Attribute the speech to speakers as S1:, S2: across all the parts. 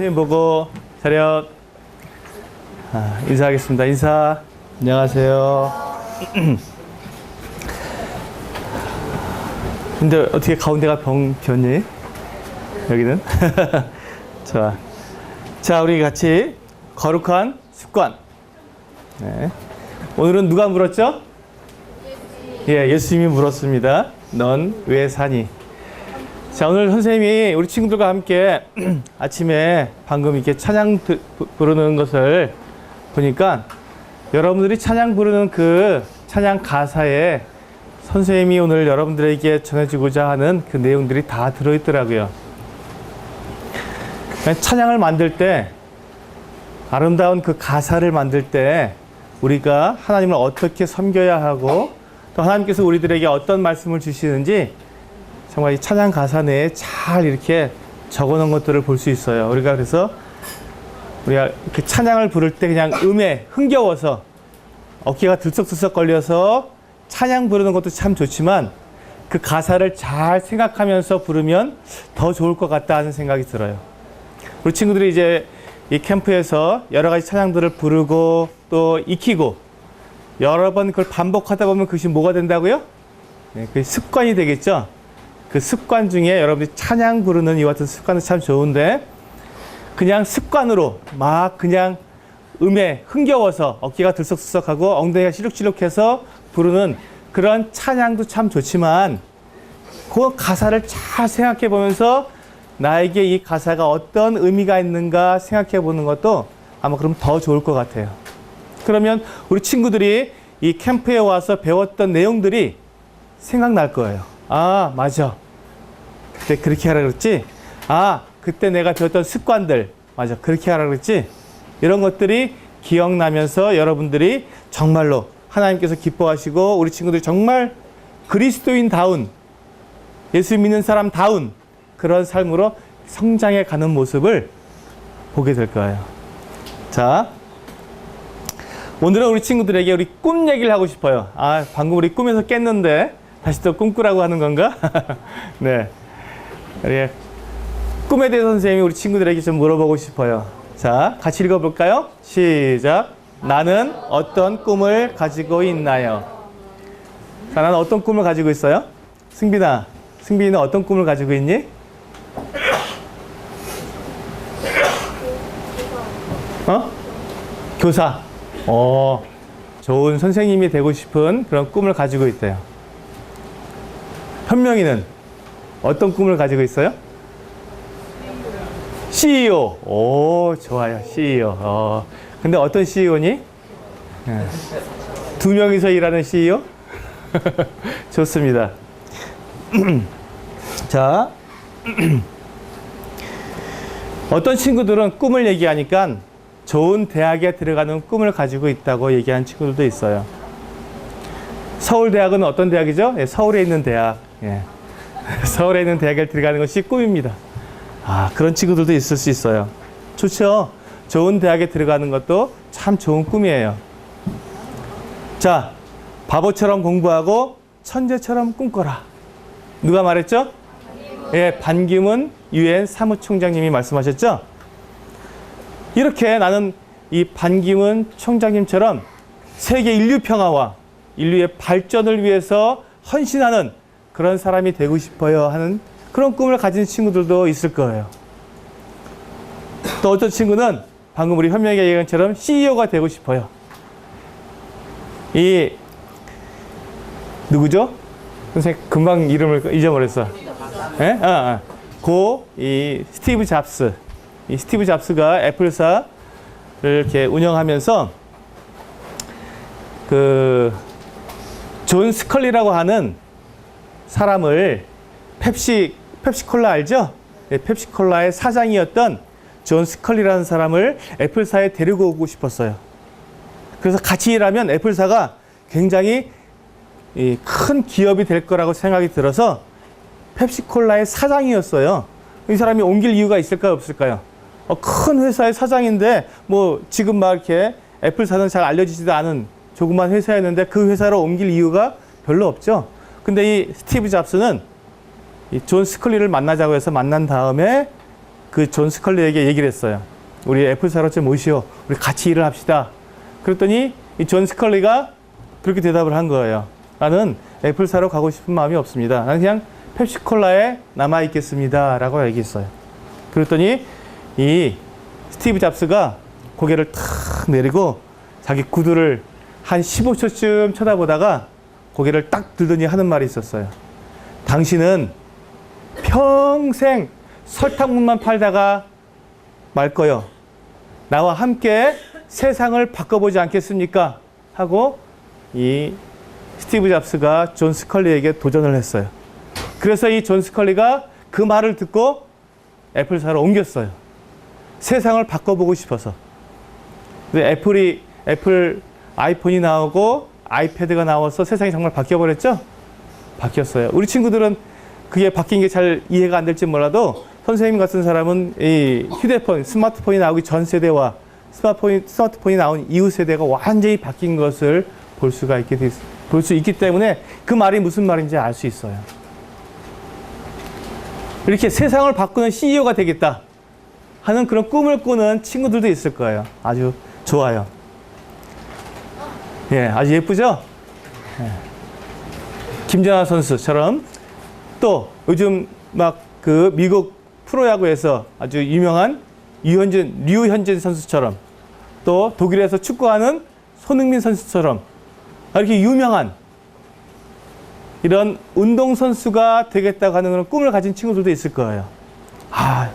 S1: 선생님 보고 차렷. 인사하겠습니다. 인사. 안녕하세요. 근데 어떻게 가운데가 비었니? 여기는? 자, 우리 같이 거룩한 습관. 네. 오늘은 누가 물었죠? 예수님이 물었습니다. 넌 왜 사니? 자, 오늘 선생님이 우리 친구들과 함께 아침에 방금 이렇게 찬양 부르는 것을 보니까 여러분들이 찬양 부르는 그 찬양 가사에 선생님이 오늘 여러분들에게 전해주고자 하는 그 내용들이 다 들어있더라고요. 찬양을 만들 때, 아름다운 그 가사를 만들 때 우리가 하나님을 어떻게 섬겨야 하고 또 하나님께서 우리들에게 어떤 말씀을 주시는지 정말 이 찬양 가사 내에 잘 이렇게 적어 놓은 것들을 볼 수 있어요. 우리가 그래서 우리가 그 찬양을 부를 때 그냥 음에 흥겨워서 어깨가 들썩들썩 걸려서 찬양 부르는 것도 참 좋지만 그 가사를 잘 생각하면서 부르면 더 좋을 것 같다 하는 생각이 들어요. 우리 친구들이 이제 이 캠프에서 여러 가지 찬양들을 부르고 또 익히고 여러 번 그걸 반복하다 보면 그것이 뭐가 된다고요? 네, 그 습관이 되겠죠? 그 습관 중에 여러분들이 찬양 부르는 이와 같은 습관은 참 좋은데 그냥 습관으로 막 그냥 음에 흥겨워서 어깨가 들썩들썩하고 엉덩이가 시룩시룩해서 부르는 그런 찬양도 참 좋지만 그 가사를 잘 생각해 보면서 나에게 이 가사가 어떤 의미가 있는가 생각해 보는 것도 아마 그럼 더 좋을 것 같아요. 그러면 우리 친구들이 이 캠프에 와서 배웠던 내용들이 생각날 거예요. 아, 맞아. 그때 그렇게 하라 그랬지? 아, 그때 내가 배웠던 습관들. 맞아. 그렇게 하라 그랬지? 이런 것들이 기억나면서 여러분들이 정말로 하나님께서 기뻐하시고 우리 친구들이 정말 그리스도인다운, 예수 믿는 사람다운 그런 삶으로 성장해 가는 모습을 보게 될 거예요. 자, 오늘은 우리 친구들에게 우리 꿈 얘기를 하고 싶어요. 아, 방금 우리 꿈에서 깼는데 다시 또 꿈꾸라고 하는 건가? 네. 우리 꿈에 대해서 선생님이 우리 친구들에게 좀 물어보고 싶어요. 자, 같이 읽어볼까요? 시작. 나는 어떤 꿈을 가지고 있나요? 자, 나는 어떤 꿈을 가지고 있어요? 승빈이는 어떤 꿈을 가지고 있니? 교사. 좋은 선생님이 되고 싶은 그런 꿈을 가지고 있대요. 현명이는 어떤 꿈을 가지고 있어요? CEO. 오, 좋아요. CEO. 근데 어떤 CEO니? 두 명이서 일하는 CEO? 좋습니다. 자, 어떤 친구들은 꿈을 얘기하니까 좋은 대학에 들어가는 꿈을 가지고 있다고 얘기하는 친구들도 있어요. 서울대학은 어떤 대학이죠? 예, 서울에 있는 대학. 예. 서울에 있는 대학에 들어가는 것이 꿈입니다. 아, 그런 친구들도 있을 수 있어요. 좋죠? 좋은 대학에 들어가는 것도 참 좋은 꿈이에요. 자, 바보처럼 공부하고 천재처럼 꿈꿔라. 누가 말했죠? 예, 반기문 UN 사무총장님이 말씀하셨죠? 이렇게 나는 이 반기문 총장님처럼 세계 인류 평화와 인류의 발전을 위해서 헌신하는 그런 사람이 되고 싶어요 하는 그런 꿈을 가진 친구들도 있을 거예요. 또 어떤 친구는 방금 우리 현명이가 얘기한 것처럼 CEO가 되고 싶어요. 이 누구죠? 선생님 금방 이름을 잊어버렸어. 예? 이 스티브 잡스. 이 스티브 잡스가 애플사를 이렇게 운영하면서 그 존 스컬리라고 하는 사람을 펩시콜라 알죠? 네, 펩시콜라의 사장이었던 존 스컬리라는 사람을 애플사에 데리고 오고 싶었어요. 그래서 같이 일하면 애플사가 굉장히 큰 기업이 될 거라고 생각이 들어서 펩시콜라의 사장이었어요. 이 사람이 옮길 이유가 있을까요, 없을까요? 큰 회사의 사장인데 뭐 지금 막 이렇게 애플사는 잘 알려지지도 않은 조그만 회사였는데 그 회사로 옮길 이유가 별로 없죠. 근데 이 스티브 잡스는 이 존 스컬리를 만나자고 해서 만난 다음에 그 존 스컬리에게 얘기를 했어요. 우리 애플사로 좀 모시오. 우리 같이 일을 합시다. 그랬더니 이 존 스컬리가 그렇게 대답을 한 거예요. 나는 애플사로 가고 싶은 마음이 없습니다. 나는 그냥 펩시콜라에 남아있겠습니다. 라고 얘기했어요. 그랬더니 이 스티브 잡스가 고개를 탁 내리고 자기 구두를 한 15초쯤 쳐다보다가 고개를 딱 들더니 하는 말이 있었어요. 당신은 평생 설탕물만 팔다가 말 거요. 나와 함께 세상을 바꿔보지 않겠습니까? 하고 이 스티브 잡스가 존 스컬리에게 도전을 했어요. 그래서 이 존 스컬리가 그 말을 듣고 애플사로 옮겼어요. 세상을 바꿔보고 싶어서. 근데 애플 아이폰이 나오고 아이패드가 나와서 세상이 정말 바뀌어버렸죠? 바뀌었어요. 우리 친구들은 그게 바뀐 게 잘 이해가 안 될지 몰라도 선생님 같은 사람은 이 휴대폰, 스마트폰이 나오기 전 세대와 스마트폰이 나온 이후 세대가 완전히 바뀐 것을 볼 수 있기 때문에 그 말이 무슨 말인지 알 수 있어요. 이렇게 세상을 바꾸는 CEO가 되겠다 하는 그런 꿈을 꾸는 친구들도 있을 거예요. 아주 좋아요. 예, 아주 예쁘죠? 예. 김연아 선수처럼 또 요즘 막 그 미국 프로야구에서 아주 유명한 류현진 선수처럼 또 독일에서 축구하는 손흥민 선수처럼 이렇게 유명한 이런 운동선수가 되겠다고 하는 그런 꿈을 가진 친구들도 있을 거예요. 아,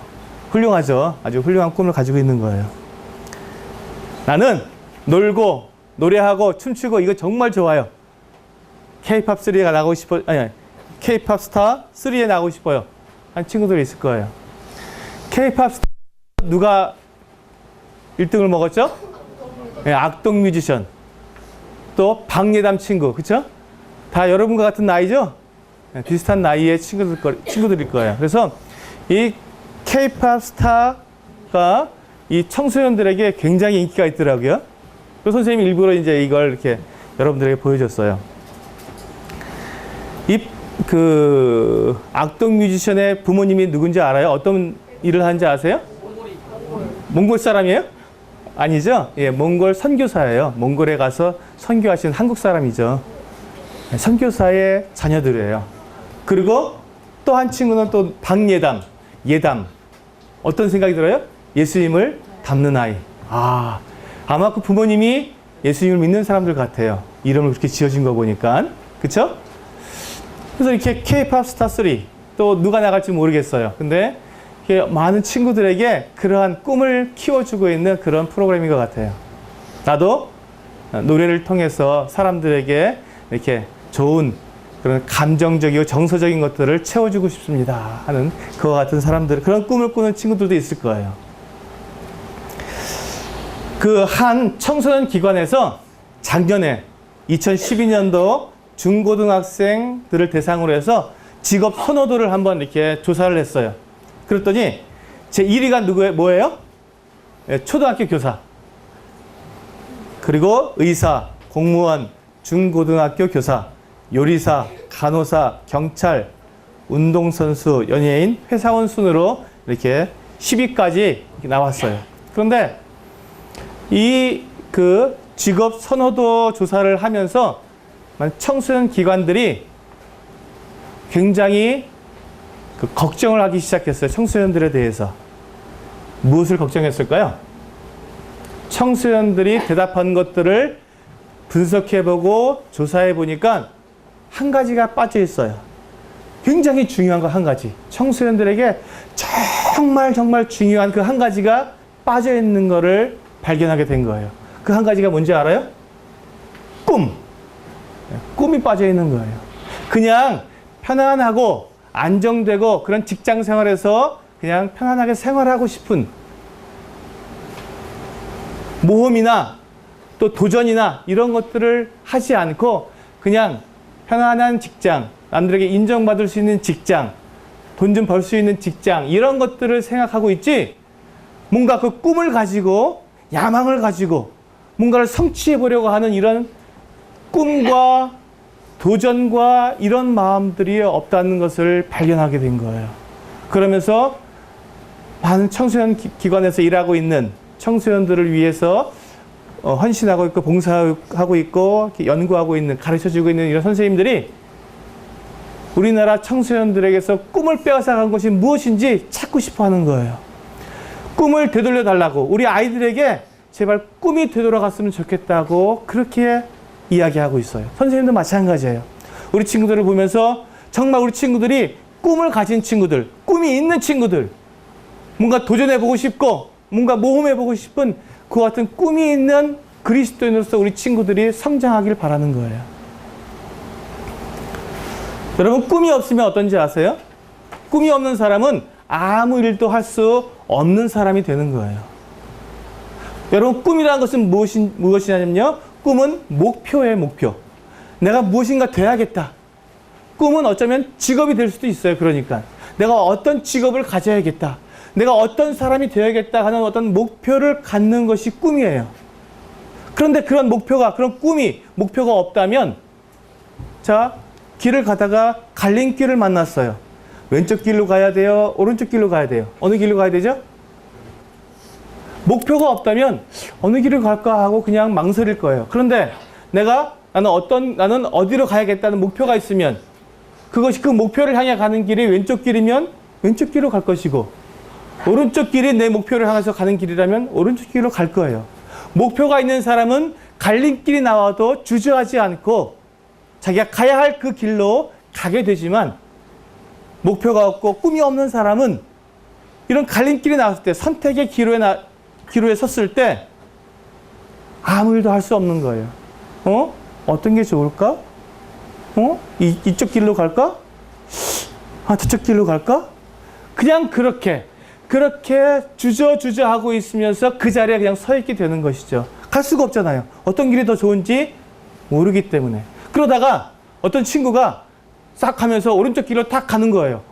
S1: 훌륭하죠. 아주 훌륭한 꿈을 가지고 있는 거예요. 나는 놀고 노래하고 춤추고 이거 정말 좋아요. K-팝 3가 나가고 싶어, 아니, K-팝 스타 3에 나가고 싶어요. 한 친구들이 있을 거예요. K-팝 스타 누가 1등을 먹었죠? 네, 악동 뮤지션. 또 박예담 친구, 그쵸? 다 여러분과 같은 나이죠? 네, 비슷한 나이의 친구들일 거예요. 그래서 이 K-팝 스타가 이 청소년들에게 굉장히 인기가 있더라고요. 그래서 선생님이 일부러 이제 이걸 이렇게 여러분들에게 보여줬어요. 그 악동 뮤지션의 부모님이 누군지 알아요? 어떤 일을 하는지 아세요? 몽골 사람이에요? 아니죠? 예, 몽골 선교사예요. 몽골에 가서 선교하시는 한국 사람이죠. 선교사의 자녀들이에요. 그리고 또 한 친구는 또 박예담, 예담. 어떤 생각이 들어요? 예수님을 닮는 아이. 아마 그 부모님이 예수님을 믿는 사람들 같아요. 이름을 그렇게 지어진 거 보니까. 그쵸? 그래서 이렇게 K-팝 스타 3, 또 누가 나갈지 모르겠어요. 근데 많은 친구들에게 그러한 꿈을 키워주고 있는 그런 프로그램인 것 같아요. 나도 노래를 통해서 사람들에게 이렇게 좋은 그런 감정적이고 정서적인 것들을 채워주고 싶습니다 하는 그와 같은 사람들, 그런 꿈을 꾸는 친구들도 있을 거예요. 그 한 청소년 기관에서 작년에 2012년도 중고등학생들을 대상으로 해서 직업 선호도를 한번 이렇게 조사를 했어요. 그랬더니 제 1위가 뭐예요? 네, 초등학교 교사. 그리고 의사, 공무원, 중고등학교 교사, 요리사, 간호사, 경찰, 운동선수, 연예인, 회사원 순으로 이렇게 10위까지 이렇게 나왔어요. 그런데 이 그 직업 선호도 조사를 하면서 청소년 기관들이 굉장히 걱정을 하기 시작했어요. 청소년들에 대해서. 무엇을 걱정했을까요? 청소년들이 대답한 것들을 분석해보고 조사해보니까 한 가지가 빠져 있어요. 굉장히 중요한 거 한 가지. 청소년들에게 정말 중요한 그 한 가지가 빠져 있는 거를 발견하게 된 거예요. 그 한 가지가 뭔지 알아요? 꿈이 빠져 있는 거예요. 그냥 편안하고 안정되고 그런 직장 생활에서 그냥 편안하게 생활하고 싶은 모험이나 또 도전이나 이런 것들을 하지 않고 그냥 편안한 직장, 남들에게 인정받을 수 있는 직장, 돈 좀 벌 수 있는 직장, 이런 것들을 생각하고 있지, 뭔가 그 꿈을 가지고 야망을 가지고 뭔가를 성취해 보려고 하는 이런 꿈과 도전과 이런 마음들이 없다는 것을 발견하게 된 거예요. 그러면서 많은 청소년 기관에서 일하고 있는 청소년들을 위해서 헌신하고 있고 봉사하고 있고 연구하고 있는, 가르쳐주고 있는 이런 선생님들이 우리나라 청소년들에게서 꿈을 빼앗아간 것이 무엇인지 찾고 싶어 하는 거예요. 꿈을 되돌려 달라고, 우리 아이들에게 제발 꿈이 되돌아갔으면 좋겠다고 그렇게 이야기하고 있어요. 선생님도 마찬가지예요. 우리 친구들을 보면서 정말 우리 친구들이 꿈을 가진 친구들, 꿈이 있는 친구들, 뭔가 도전해보고 싶고 뭔가 모험해보고 싶은 그 같은 꿈이 있는 그리스도인으로서 우리 친구들이 성장하길 바라는 거예요. 여러분, 꿈이 없으면 어떤지 아세요? 꿈이 없는 사람은 아무 일도 할 수 없는 사람이 되는 거예요. 여러분, 꿈이라는 것은 무엇이냐면요, 꿈은 목표예요. 목표. 내가 무엇인가 돼야겠다. 꿈은 어쩌면 직업이 될 수도 있어요. 그러니까 내가 어떤 직업을 가져야겠다, 내가 어떤 사람이 되어야겠다 하는 어떤 목표를 갖는 것이 꿈이에요. 그런데 그런 목표가, 그런 꿈이, 목표가 없다면, 자, 길을 가다가 갈림길을 만났어요. 왼쪽 길로 가야 돼요? 오른쪽 길로 가야 돼요? 어느 길로 가야 되죠? 목표가 없다면 어느 길을 갈까 하고 그냥 망설일 거예요. 그런데 나는 어디로 가야겠다는 목표가 있으면, 그것이 그 목표를 향해 가는 길이 왼쪽 길이면 왼쪽 길로 갈 것이고, 오른쪽 길이 내 목표를 향해서 가는 길이라면 오른쪽 길로 갈 거예요. 목표가 있는 사람은 갈림길이 나와도 주저하지 않고 자기가 가야 할 그 길로 가게 되지만, 목표가 없고 꿈이 없는 사람은 이런 갈림길이 나왔을 때, 선택의 기로에 섰을 때 아무 일도 할 수 없는 거예요. 어떤 게 좋을까? 이쪽 길로 갈까? 저쪽 길로 갈까? 그냥 그렇게 주저하고 있으면서 그 자리에 그냥 서 있게 되는 것이죠. 갈 수가 없잖아요. 어떤 길이 더 좋은지 모르기 때문에. 그러다가 어떤 친구가 싹 하면서 오른쪽 길로 탁 가는 거예요.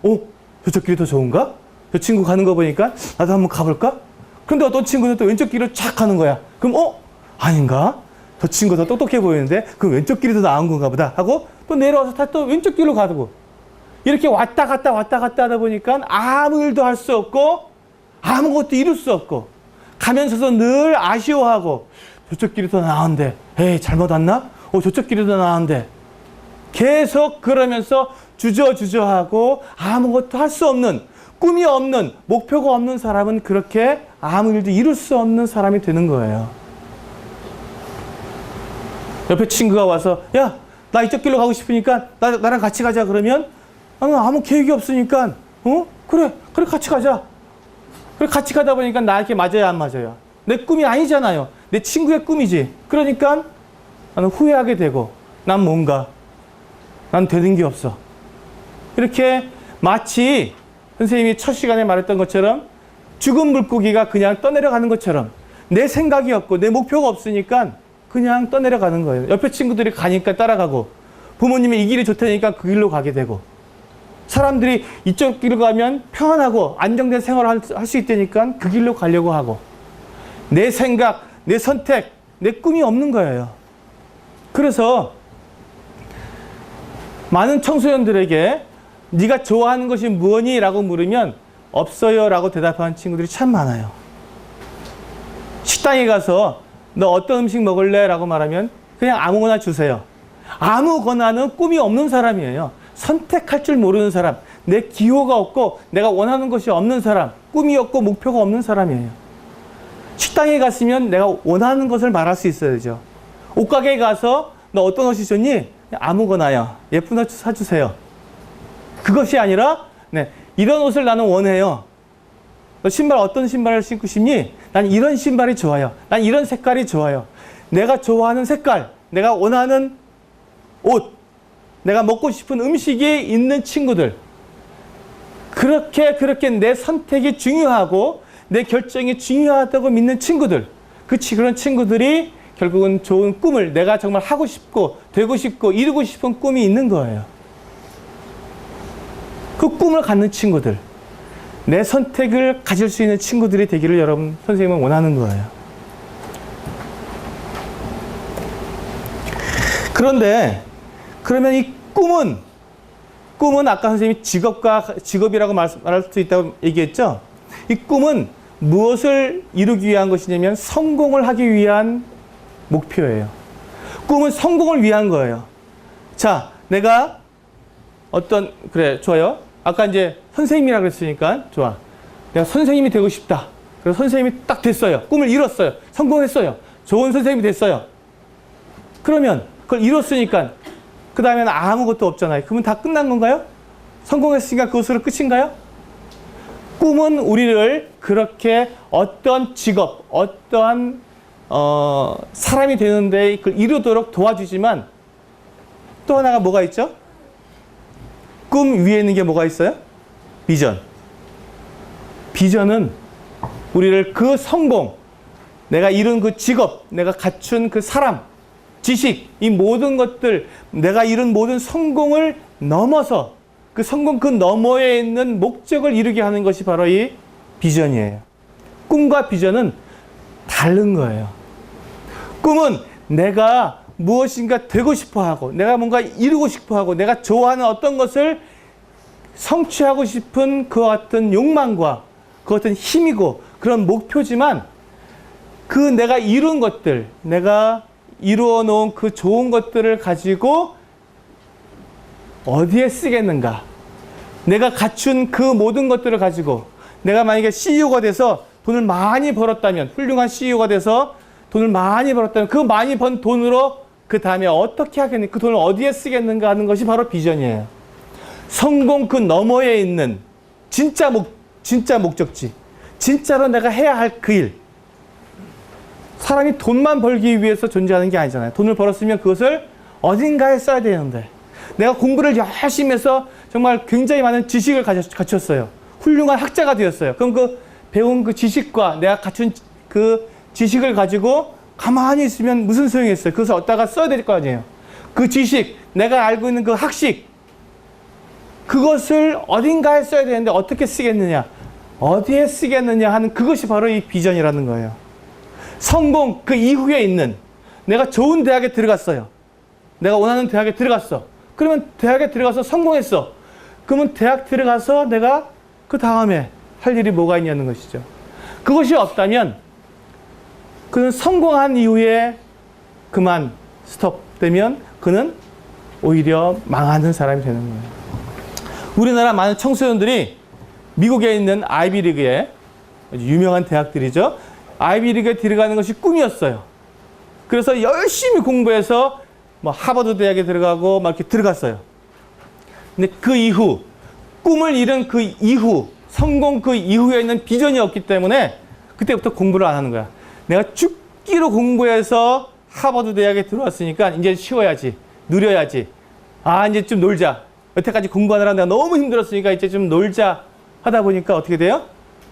S1: 저쪽 길이 더 좋은가? 저 친구 가는 거 보니까 나도 한번 가볼까? 그런데 어떤 친구는 또 왼쪽 길로 쫙 가는 거야. 그럼 아닌가? 저 친구 더 똑똑해 보이는데 그럼 왼쪽 길이 더 나은 건가 보다 하고 또 내려와서 다시 또 왼쪽 길로 가고, 이렇게 왔다 갔다 하다 보니까 아무 일도 할 수 없고 아무것도 이룰 수 없고, 가면서도 늘 아쉬워하고, 저쪽 길이 더 나은데, 잘못 왔나? 저쪽 길이 더 나은데, 계속 그러면서 주저하고 아무것도 할 수 없는, 꿈이 없는, 목표가 없는 사람은 그렇게 아무 일도 이룰 수 없는 사람이 되는 거예요. 옆에 친구가 와서, 야, 나 이쪽 길로 가고 싶으니까 나랑 같이 가자. 그러면 나는 아무 계획이 없으니까 그래 같이 가자. 그래 같이 가다 보니까 나한테 맞아요, 안 맞아요? 내 꿈이 아니잖아요. 내 친구의 꿈이지. 그러니까 나는 후회하게 되고, 난 되는 게 없어. 이렇게 마치 선생님이 첫 시간에 말했던 것처럼 죽은 물고기가 그냥 떠내려가는 것처럼, 내 생각이 없고 내 목표가 없으니까 그냥 떠내려가는 거예요. 옆에 친구들이 가니까 따라가고, 부모님이 이 길이 좋다니까 그 길로 가게 되고, 사람들이 이쪽 길로 가면 편안하고 안정된 생활을 할 수 있다니까 그 길로 가려고 하고, 내 생각, 내 선택, 내 꿈이 없는 거예요. 그래서 많은 청소년들에게 네가 좋아하는 것이 무엇니? 라고 물으면 없어요 라고 대답하는 친구들이 참 많아요. 식당에 가서 너 어떤 음식 먹을래? 라고 말하면 그냥 아무거나 주세요. 아무거나는 꿈이 없는 사람이에요. 선택할 줄 모르는 사람, 내 기호가 없고 내가 원하는 것이 없는 사람, 꿈이 없고 목표가 없는 사람이에요. 식당에 갔으면 내가 원하는 것을 말할 수 있어야죠. 옷가게에 가서 너 어떤 옷이 좋니? 아무거나요. 예쁜 옷 사주세요. 그것이 아니라 이런 옷을 나는 원해요. 너 신발 어떤 신발을 신고 싶니? 난 이런 신발이 좋아요. 난 이런 색깔이 좋아요. 내가 좋아하는 색깔, 내가 원하는 옷, 내가 먹고 싶은 음식이 있는 친구들, 그렇게 내 선택이 중요하고 내 결정이 중요하다고 믿는 친구들, 그런 친구들이 결국은 좋은 꿈을, 내가 정말 하고 싶고 되고 싶고 이루고 싶은 꿈이 있는 거예요. 그 꿈을 갖는 친구들, 내 선택을 가질 수 있는 친구들이 되기를 여러분, 선생님은 원하는 거예요. 그런데 그러면 이 꿈은 아까 선생님이 직업이라고 말할 수 있다고 얘기했죠? 이 꿈은 무엇을 이루기 위한 것이냐면 성공을 하기 위한 목표예요. 꿈은 성공을 위한 거예요. 자, 내가 그래, 좋아요. 아까 이제 선생님이라고 그랬으니까, 좋아. 내가 선생님이 되고 싶다. 그래서 선생님이 딱 됐어요. 꿈을 이뤘어요. 성공했어요. 좋은 선생님이 됐어요. 그러면 그걸 이뤘으니까 그 다음에는 아무것도 없잖아요. 그러면 다 끝난 건가요? 성공했으니까 그것으로 끝인가요? 꿈은 우리를 그렇게 어떤 직업, 어떠한 사람이 되는데 그걸 이루도록 도와주지만 또 하나가 뭐가 있죠? 꿈 위에 있는 게 뭐가 있어요? 비전. 비전은 우리를 그 성공, 내가 이룬 그 직업, 내가 갖춘 그 사람, 지식, 이 모든 것들, 내가 이룬 모든 성공을 넘어서 그 성공 그 너머에 있는 목적을 이루게 하는 것이 바로 이 비전이에요. 꿈과 비전은 다른 거예요. 꿈은 내가 무엇인가 되고 싶어 하고, 내가 뭔가 이루고 싶어 하고, 내가 좋아하는 어떤 것을 성취하고 싶은 그 어떤 욕망과 그 어떤 힘이고 그런 목표지만 그 내가 이룬 것들, 내가 이루어 놓은 그 좋은 것들을 가지고 어디에 쓰겠는가? 내가 갖춘 그 모든 것들을 가지고 내가 만약에 CEO가 돼서 돈을 많이 벌었다면, 훌륭한 CEO가 돼서 돈을 많이 벌었다면 그 많이 번 돈으로 그 다음에 어떻게 하겠는가? 그 돈을 어디에 쓰겠는가 하는 것이 바로 비전이에요. 성공 그 너머에 있는 진짜 목적지. 진짜로 내가 해야 할 그 일. 사람이 돈만 벌기 위해서 존재하는 게 아니잖아요. 돈을 벌었으면 그것을 어딘가에 써야 되는데 내가 공부를 열심히 해서 정말 굉장히 많은 지식을 갖췄어요. 훌륭한 학자가 되었어요. 그럼 그 배운 그 지식과 내가 갖춘 그 지식을 가지고 가만히 있으면 무슨 소용이 있어요? 그것을 어디다가 써야 될 거 아니에요. 그 지식, 내가 알고 있는 그 학식, 그것을 어딘가에 써야 되는데 어떻게 쓰겠느냐? 어디에 쓰겠느냐 하는 그것이 바로 이 비전이라는 거예요. 성공 그 이후에 있는, 내가 좋은 대학에 들어갔어요. 내가 원하는 대학에 들어갔어. 그러면 대학에 들어가서 성공했어. 그러면 대학 들어가서 내가 그 다음에 할 일이 뭐가 있냐는 것이죠. 그것이 없다면 그는 성공한 이후에 그만 스톱되면 그는 오히려 망하는 사람이 되는 거예요. 우리나라 많은 청소년들이 미국에 있는 아이비리그에 유명한 대학들이죠. 아이비리그에 들어가는 것이 꿈이었어요. 그래서 열심히 공부해서 뭐 하버드 대학에 들어가고 막 이렇게 들어갔어요. 근데 그 이후 꿈을 이룬 그 이후 성공 그 이후에 있는 비전이 없기 때문에 그때부터 공부를 안 하는 거야. 내가 죽기로 공부해서 하버드 대학에 들어왔으니까 이제 쉬어야지, 누려야지. 아, 이제 좀 놀자. 여태까지 공부하느라 내가 너무 힘들었으니까 이제 좀 놀자 하다 보니까 어떻게 돼요?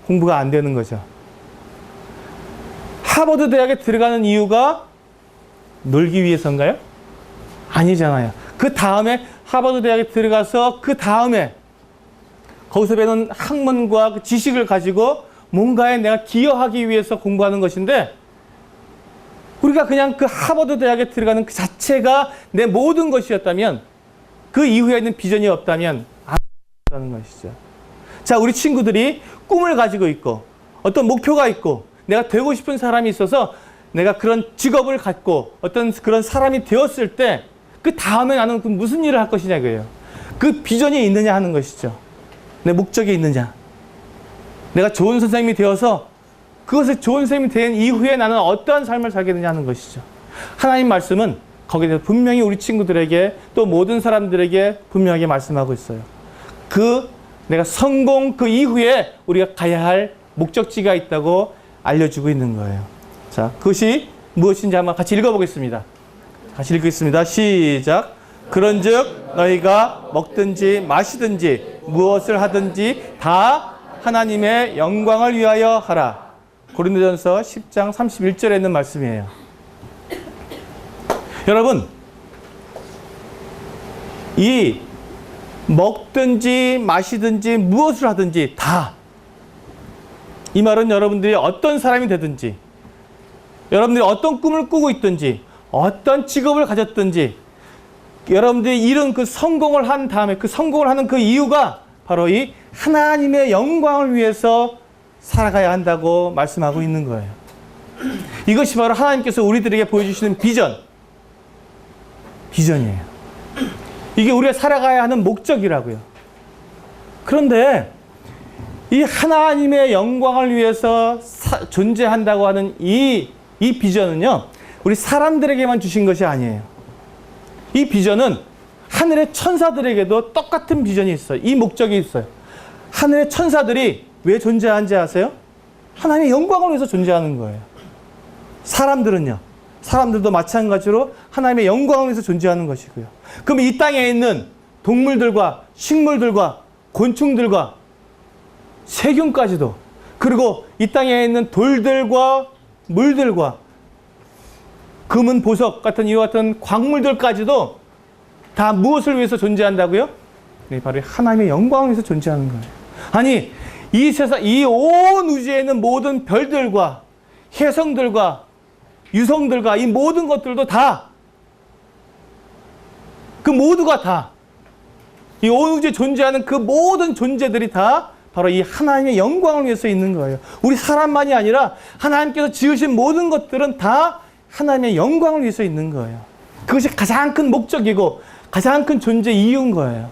S1: 공부가 안 되는 거죠. 하버드 대학에 들어가는 이유가 놀기 위해서인가요? 아니잖아요. 그 다음에 하버드 대학에 들어가서 그 다음에 거기서 배우는 학문과 그 지식을 가지고 뭔가에 내가 기여하기 위해서 공부하는 것인데 우리가 그냥 그 하버드 대학에 들어가는 그 자체가 내 모든 것이었다면 그 이후에 있는 비전이 없다면 안 된다는 것이죠. 자, 우리 친구들이 꿈을 가지고 있고 어떤 목표가 있고 내가 되고 싶은 사람이 있어서 내가 그런 직업을 갖고 어떤 그런 사람이 되었을 때 그 다음에 나는 그 무슨 일을 할 것이냐 이거예요. 그 비전이 있느냐 하는 것이죠. 내 목적이 있느냐. 내가 좋은 선생님이 되어서 그것을 좋은 선생님이 된 이후에 나는 어떠한 삶을 살겠느냐 하는 것이죠. 하나님 말씀은 거기에 대해서 분명히 우리 친구들에게 또 모든 사람들에게 분명하게 말씀하고 있어요. 내가 성공 그 이후에 우리가 가야 할 목적지가 있다고 알려주고 있는 거예요. 자, 그것이 무엇인지 한번 같이 읽어보겠습니다. 같이 읽겠습니다. 시작. 그런즉 너희가 먹든지 마시든지 무엇을 하든지 다 하나님의 영광을 위하여 하라. 고린도전서 10장 31절에 있는 말씀이에요. 여러분, 이 먹든지 마시든지 무엇을 하든지 다, 이 말은 여러분들이 어떤 사람이 되든지, 여러분들이 어떤 꿈을 꾸고 있든지, 어떤 직업을 가졌든지, 여러분들이 이룬 그 성공을 한 다음에 그 성공을 하는 그 이유가 바로 이 하나님의 영광을 위해서 살아가야 한다고 말씀하고 있는 거예요. 이것이 바로 하나님께서 우리들에게 보여주시는 비전이에요. 이게 우리가 살아가야 하는 목적이라고요. 그런데 이 하나님의 영광을 위해서 존재한다고 하는 이 비전은요, 우리 사람들에게만 주신 것이 아니에요. 이 비전은 하늘의 천사들에게도 똑같은 비전이 있어요. 이 목적이 있어요. 하늘의 천사들이 왜 존재하는지 아세요? 하나님의 영광을 위해서 존재하는 거예요. 사람들은요, 사람들도 마찬가지로 하나님의 영광을 위해서 존재하는 것이고요. 그럼 이 땅에 있는 동물들과 식물들과 곤충들과 세균까지도, 그리고 이 땅에 있는 돌들과 물들과 금은 보석 같은 이와 같은 광물들까지도 다 무엇을 위해서 존재한다고요? 네, 바로 하나님의 영광을 위해서 존재하는 거예요. 아니, 이 세상, 이 온 우주에 있는 모든 별들과 혜성들과 유성들과 이 모든 것들도 다, 그 모두가 다, 이 온 우주에 존재하는 그 모든 존재들이 다 바로 이 하나님의 영광을 위해서 있는 거예요. 우리 사람만이 아니라 하나님께서 지으신 모든 것들은 다 하나님의 영광을 위해서 있는 거예요. 그것이 가장 큰 목적이고 가장 큰 존재 이유인 거예요.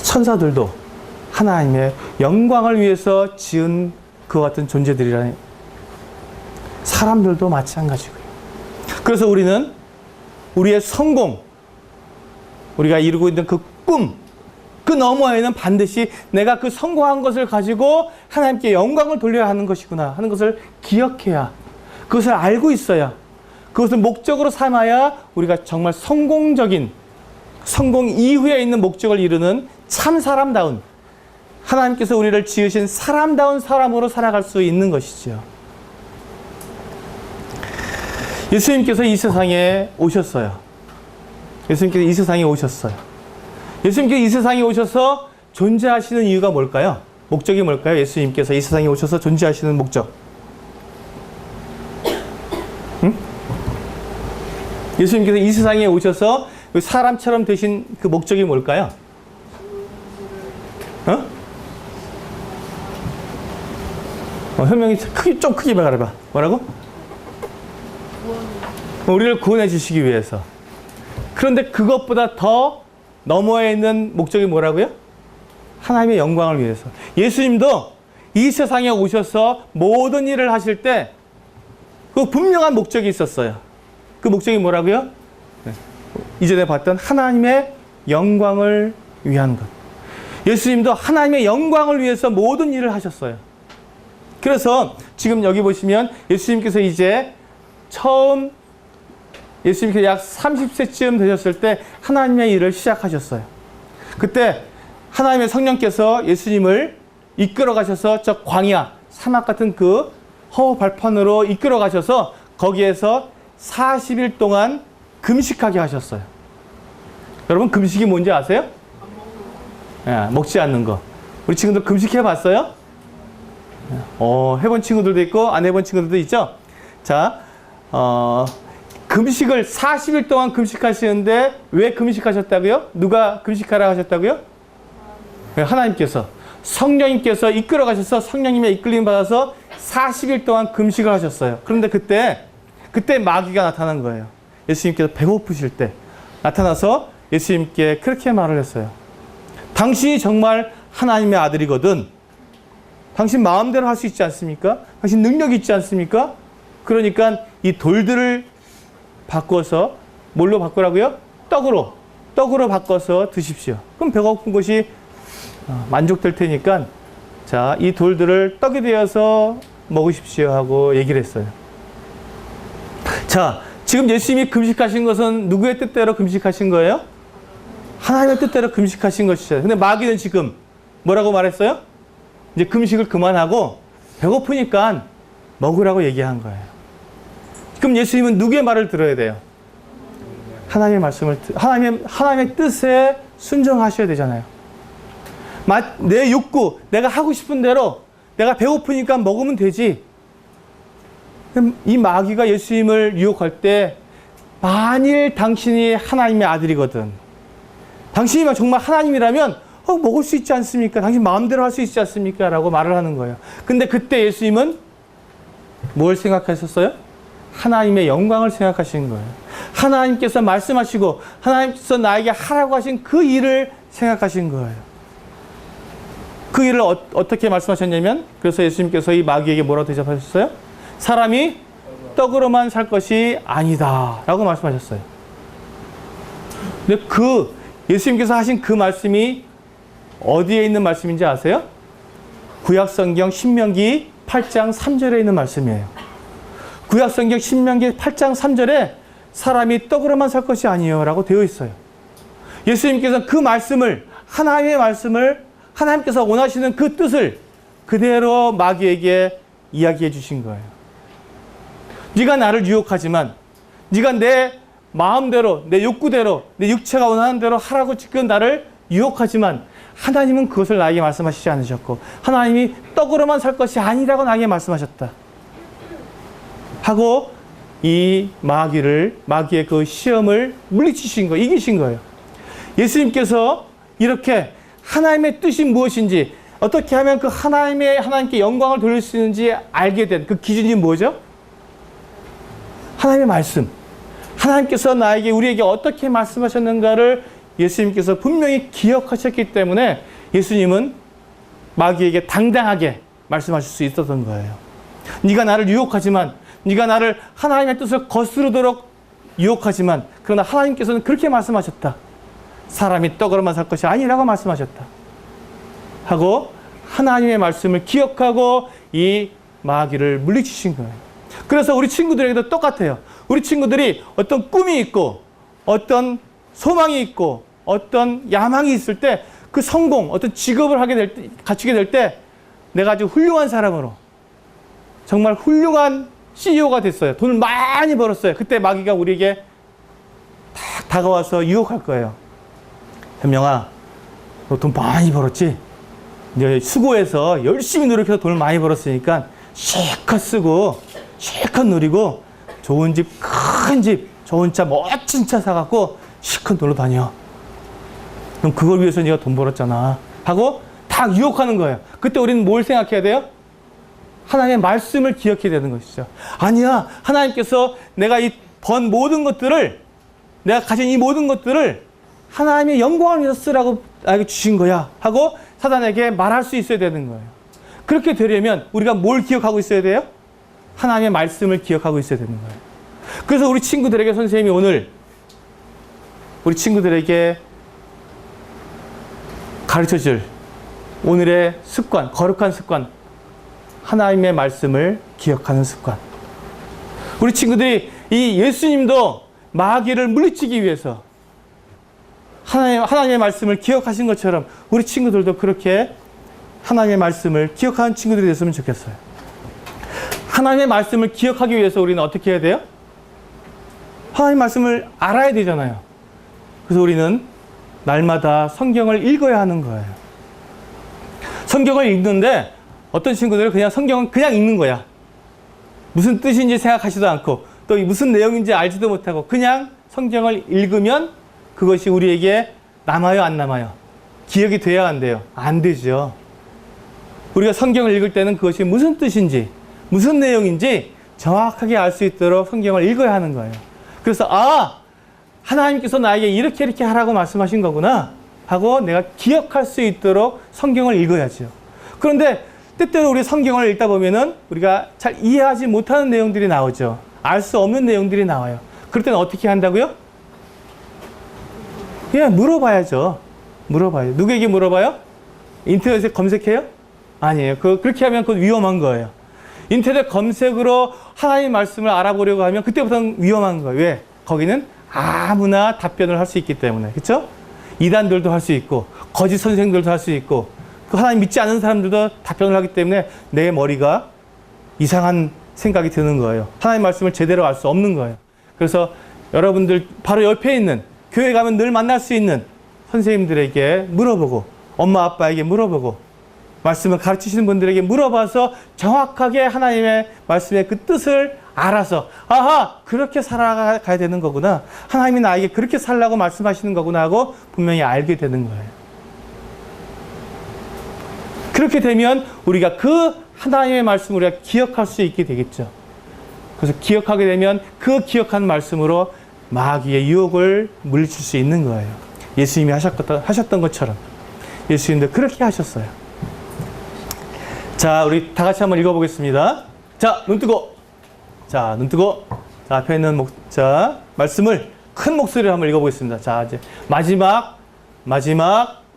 S1: 천사들도 하나님의 영광을 위해서 지은 그와 같은 존재들이라니, 사람들도 마찬가지고요. 그래서 우리는 우리의 성공, 우리가 이루고 있는 그 꿈, 그 너머에는 반드시 내가 그 성공한 것을 가지고 하나님께 영광을 돌려야 하는 것이구나 하는 것을 기억해야, 그것을 알고 있어야, 그것을 목적으로 삼아야 우리가 정말 성공적인, 성공 이후에 있는 목적을 이루는 참 사람다운, 하나님께서 우리를 지으신 사람다운 사람으로 살아갈 수 있는 것이죠. 예수님께서 이 세상에 오셨어요. 예수님께서 이 세상에 오셨어요. 예수님께서 이 세상에 오셔서 존재하시는 이유가 뭘까요? 목적이 뭘까요? 예수님께서 이 세상에 오셔서 존재하시는 목적. 응? 예수님께서 이 세상에 오셔서 사람처럼 되신 그 목적이 뭘까요? 현명이 좀 크게 말해봐. 뭐라고? 우리를 구원해 주시기 위해서. 그런데 그것보다 더 너머에 있는 목적이 뭐라고요? 하나님의 영광을 위해서. 예수님도 이 세상에 오셔서 모든 일을 하실 때 그 분명한 목적이 있었어요. 그 목적이 뭐라고요? 네. 이전에 봤던 하나님의 영광을 위한 것. 예수님도 하나님의 영광을 위해서 모든 일을 하셨어요. 그래서 지금 여기 보시면 예수님께서 이제 처음, 예수님께서 약 30세쯤 되셨을 때 하나님의 일을 시작하셨어요. 그때 하나님의 성령께서 예수님을 이끌어 가셔서 저 광야, 사막 같은 그 허허벌판으로 이끌어 가셔서 거기에서 40일 동안 금식하게 하셨어요. 여러분, 금식이 뭔지 아세요? 먹지 않는 거. 우리 친구들 금식해 봤어요? 해본 친구들도 있고 안 해본 친구들도 있죠? 자, 금식을 40일 동안 금식하시는데 왜 금식하셨다고요? 누가 금식하라 하셨다고요? 하나님께서, 성령님께서 이끌어 가셔서 성령님의 이끌림 받아서 40일 동안 금식을 하셨어요. 그런데 그때 마귀가 나타난 거예요. 예수님께서 배고프실 때 나타나서 예수님께 그렇게 말을 했어요. 당신이 정말 하나님의 아들이거든. 당신 마음대로 할 수 있지 않습니까? 당신 능력이 있지 않습니까? 그러니까 이 돌들을 바꿔서 뭘로 바꾸라고요? 떡으로 바꿔서 드십시오. 그럼 배고픈 것이 만족될 테니까, 자, 이 돌들을 떡이 되어서 먹으십시오 하고 얘기를 했어요. 자, 지금 예수님이 금식하신 것은 누구의 뜻대로 금식하신 거예요? 하나님의 뜻대로 금식하신 것이죠. 근데 마귀는 지금 뭐라고 말했어요? 이제 금식을 그만하고 배고프니까 먹으라고 얘기한 거예요. 그럼 예수님은 누구의 말을 들어야 돼요? 하나님의 말씀을, 하나님의 뜻에 순종하셔야 되잖아요. 내 욕구, 내가 하고 싶은 대로 내가 배고프니까 먹으면 되지. 이 마귀가 예수님을 유혹할 때, 만일 당신이 하나님의 아들이거든, 당신이 정말 하나님이라면 먹을 수 있지 않습니까? 당신 마음대로 할 수 있지 않습니까? 라고 말을 하는 거예요. 근데 그때 예수님은 뭘 생각하셨어요? 하나님의 영광을 생각하신 거예요. 하나님께서 말씀하시고 하나님께서 나에게 하라고 하신 그 일을 생각하신 거예요. 그 일을 어떻게 말씀하셨냐면, 그래서 예수님께서 이 마귀에게 뭐라고 대답하셨어요? 사람이 떡으로만 살 것이 아니다 라고 말씀하셨어요. 근데 예수님께서 하신 그 말씀이 어디에 있는 말씀인지 아세요? 구약성경 신명기 8장 3절에 있는 말씀이에요. 구약성경 신명기 8장 3절에 사람이 떡으로만 살 것이 아니에요 라고 되어 있어요. 예수님께서 그 말씀을, 하나님의 말씀을, 하나님께서 원하시는 그 뜻을 그대로 마귀에게 이야기해 주신 거예요. 네가 나를 유혹하지만, 네가 내 마음대로, 내 욕구대로, 내 육체가 원하는 대로 하라고 지금 나를 유혹하지만 하나님은 그것을 나에게 말씀하시지 않으셨고 하나님이 떡으로만 살 것이 아니라고 나에게 말씀하셨다 하고 이 마귀의 그 시험을 물리치신 거예요. 이기신 거예요. 예수님께서 이렇게 하나님의 뜻이 무엇인지, 어떻게 하면 그 하나님께 영광을 돌릴 수 있는지 알게 된 그 기준이 뭐죠? 하나님의 말씀. 하나님께서 우리에게 어떻게 말씀하셨는가를 예수님께서 분명히 기억하셨기 때문에 예수님은 마귀에게 당당하게 말씀하실 수 있었던 거예요. 네가 나를 유혹하지만, 네가 나를 하나님의 뜻을 거스르도록 유혹하지만, 그러나 하나님께서는 그렇게 말씀하셨다. 사람이 떡으로만 살 것이 아니라고 말씀하셨다 하고 하나님의 말씀을 기억하고 이 마귀를 물리치신 거예요. 그래서 우리 친구들에게도 똑같아요. 우리 친구들이 어떤 꿈이 있고 어떤 소망이 있고 어떤 야망이 있을 때, 그 성공, 어떤 직업을 갖추게 될 때 내가 아주 훌륭한 사람으로, 정말 훌륭한 CEO가 됐어요. 돈을 많이 벌었어요. 그때 마귀가 우리에게 딱 다가와서 유혹할 거예요. 현명아, 너 돈 많이 벌었지? 이제 수고해서 열심히 노력해서 돈을 많이 벌었으니까 실컷 쓰고 실컷 누리고 좋은 집, 큰 집, 좋은 차, 멋진 차 사갖고 실컷 놀러 다녀. 그럼 그걸 위해서 네가 돈 벌었잖아 하고 다 유혹하는 거예요. 그때 우리는 뭘 생각해야 돼요? 하나님의 말씀을 기억해야 되는 것이죠. 아니야, 하나님께서 내가 번 모든 것들을, 내가 가진 이 모든 것들을 하나님의 영광을 위해서 쓰라고 나에게 주신 거야 하고 사단에게 말할 수 있어야 되는 거예요. 그렇게 되려면 우리가 뭘 기억하고 있어야 돼요? 하나님의 말씀을 기억하고 있어야 되는 거예요. 그래서 우리 친구들에게 선생님이 오늘 우리 친구들에게 가르쳐줄 오늘의 습관, 거룩한 습관, 하나님의 말씀을 기억하는 습관. 우리 친구들이 이 예수님도 마귀를 물리치기 위해서 하나님의 말씀을 기억하신 것처럼 우리 친구들도 그렇게 하나님의 말씀을 기억하는 친구들이 됐으면 좋겠어요. 하나님의 말씀을 기억하기 위해서 우리는 어떻게 해야 돼요? 하나님의 말씀을 알아야 되잖아요. 그래서 우리는 날마다 성경을 읽어야 하는 거예요. 성경을 읽는데 어떤 친구들은 그냥 성경은 그냥 읽는 거야. 무슨 뜻인지 생각하지도 않고 또 무슨 내용인지 알지도 못하고 그냥 성경을 읽으면 그것이 우리에게 남아요, 안 남아요? 기억이 돼야 안 돼요? 안 되죠. 우리가 성경을 읽을 때는 그것이 무슨 뜻인지, 무슨 내용인지 정확하게 알 수 있도록 성경을 읽어야 하는 거예요. 그래서 하나님께서 나에게 이렇게 하라고 말씀하신 거구나 하고 내가 기억할 수 있도록 성경을 읽어야죠. 그런데 때때로 우리 성경을 읽다 보면은 우리가 잘 이해하지 못하는 내용들이 나오죠. 알 수 없는 내용들이 나와요. 그럴 때는 어떻게 한다고요? 그냥 물어봐야죠. 물어봐요. 누구에게 물어봐요? 인터넷에 검색해요? 아니에요. 그렇게 하면 그건 위험한 거예요. 인터넷 검색으로 하나님의 말씀을 알아보려고 하면 그때부터는 위험한 거예요. 왜? 거기는 아무나 답변을 할 수 있기 때문에. 그렇죠? 이단들도 할 수 있고 거짓 선생들도 할 수 있고 하나님 믿지 않는 사람들도 답변을 하기 때문에 내 머리가 이상한 생각이 드는 거예요. 하나님 말씀을 제대로 알 수 없는 거예요. 그래서 여러분들 바로 옆에 있는 교회 가면 늘 만날 수 있는 선생님들에게 물어보고 엄마 아빠에게 물어보고 말씀을 가르치시는 분들에게 물어봐서 정확하게 하나님의 말씀의 그 뜻을 알아서 그렇게 살아가야 되는 거구나. 하나님이 나에게 그렇게 살라고 말씀하시는 거구나 하고 분명히 알게 되는 거예요. 그렇게 되면 우리가 그 하나님의 말씀을 우리가 기억할 수 있게 되겠죠. 그래서 기억하게 되면 그 기억한 말씀으로 마귀의 유혹을 물리칠 수 있는 거예요. 예수님이 하셨던 것처럼. 예수님도 그렇게 하셨어요. 자, 우리 다 같이 한번 읽어보겠습니다. 자, 눈 뜨고. 자, 눈 뜨고. 자, 앞에 있는 말씀을 큰 목소리로 한번 읽어보겠습니다. 자, 이제 마지막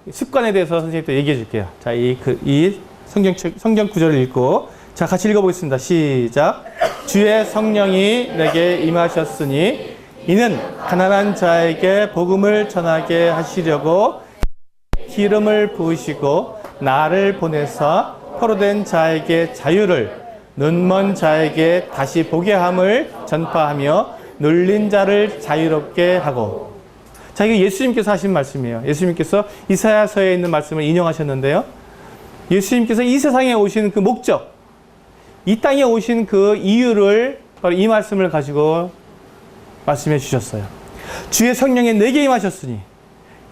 S1: 습관에 대해서 선생님도 얘기해 줄게요. 자, 이 성경 구절을 읽고. 자, 같이 읽어보겠습니다. 시작. 주의 성령이 내게 임하셨으니 이는 가난한 자에게 복음을 전하게 하시려고 기름을 부으시고 나를 보내사 포로된 자에게 자유를 눈먼 자에게 다시 보게 함을 전파하며 눌린 자를 자유롭게 하고. 자, 이게 예수님께서 하신 말씀이에요. 예수님께서 이사야서에 있는 말씀을 인용하셨는데요. 예수님께서 이 세상에 오신 그 목적, 이 땅에 오신 그 이유를 바로 이 말씀을 가지고 말씀해 주셨어요. 주의 성령이 내게 임하셨으니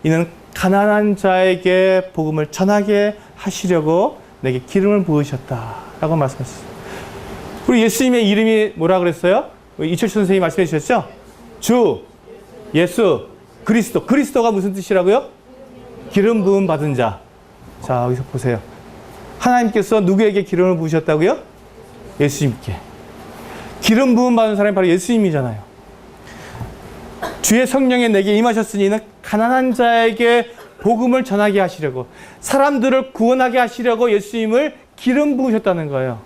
S1: 이는 가난한 자에게 복음을 전하게 하시려고 내게 기름을 부으셨다라고 말씀하셨어요. 그리고 예수님의 이름이 뭐라 그랬어요? 이철수 선생님이 말씀해 주셨죠? 주, 예수, 그리스도. 그리스도가 무슨 뜻이라고요? 기름 부음 받은 자. 자, 여기서 보세요. 하나님께서 누구에게 기름을 부으셨다고요? 예수님께. 기름 부음 받은 사람이 바로 예수님이잖아요. 주의 성령이 내게 임하셨으니 이는 가난한 자에게 복음을 전하게 하시려고, 사람들을 구원하게 하시려고 예수님을 기름 부으셨다는 거예요.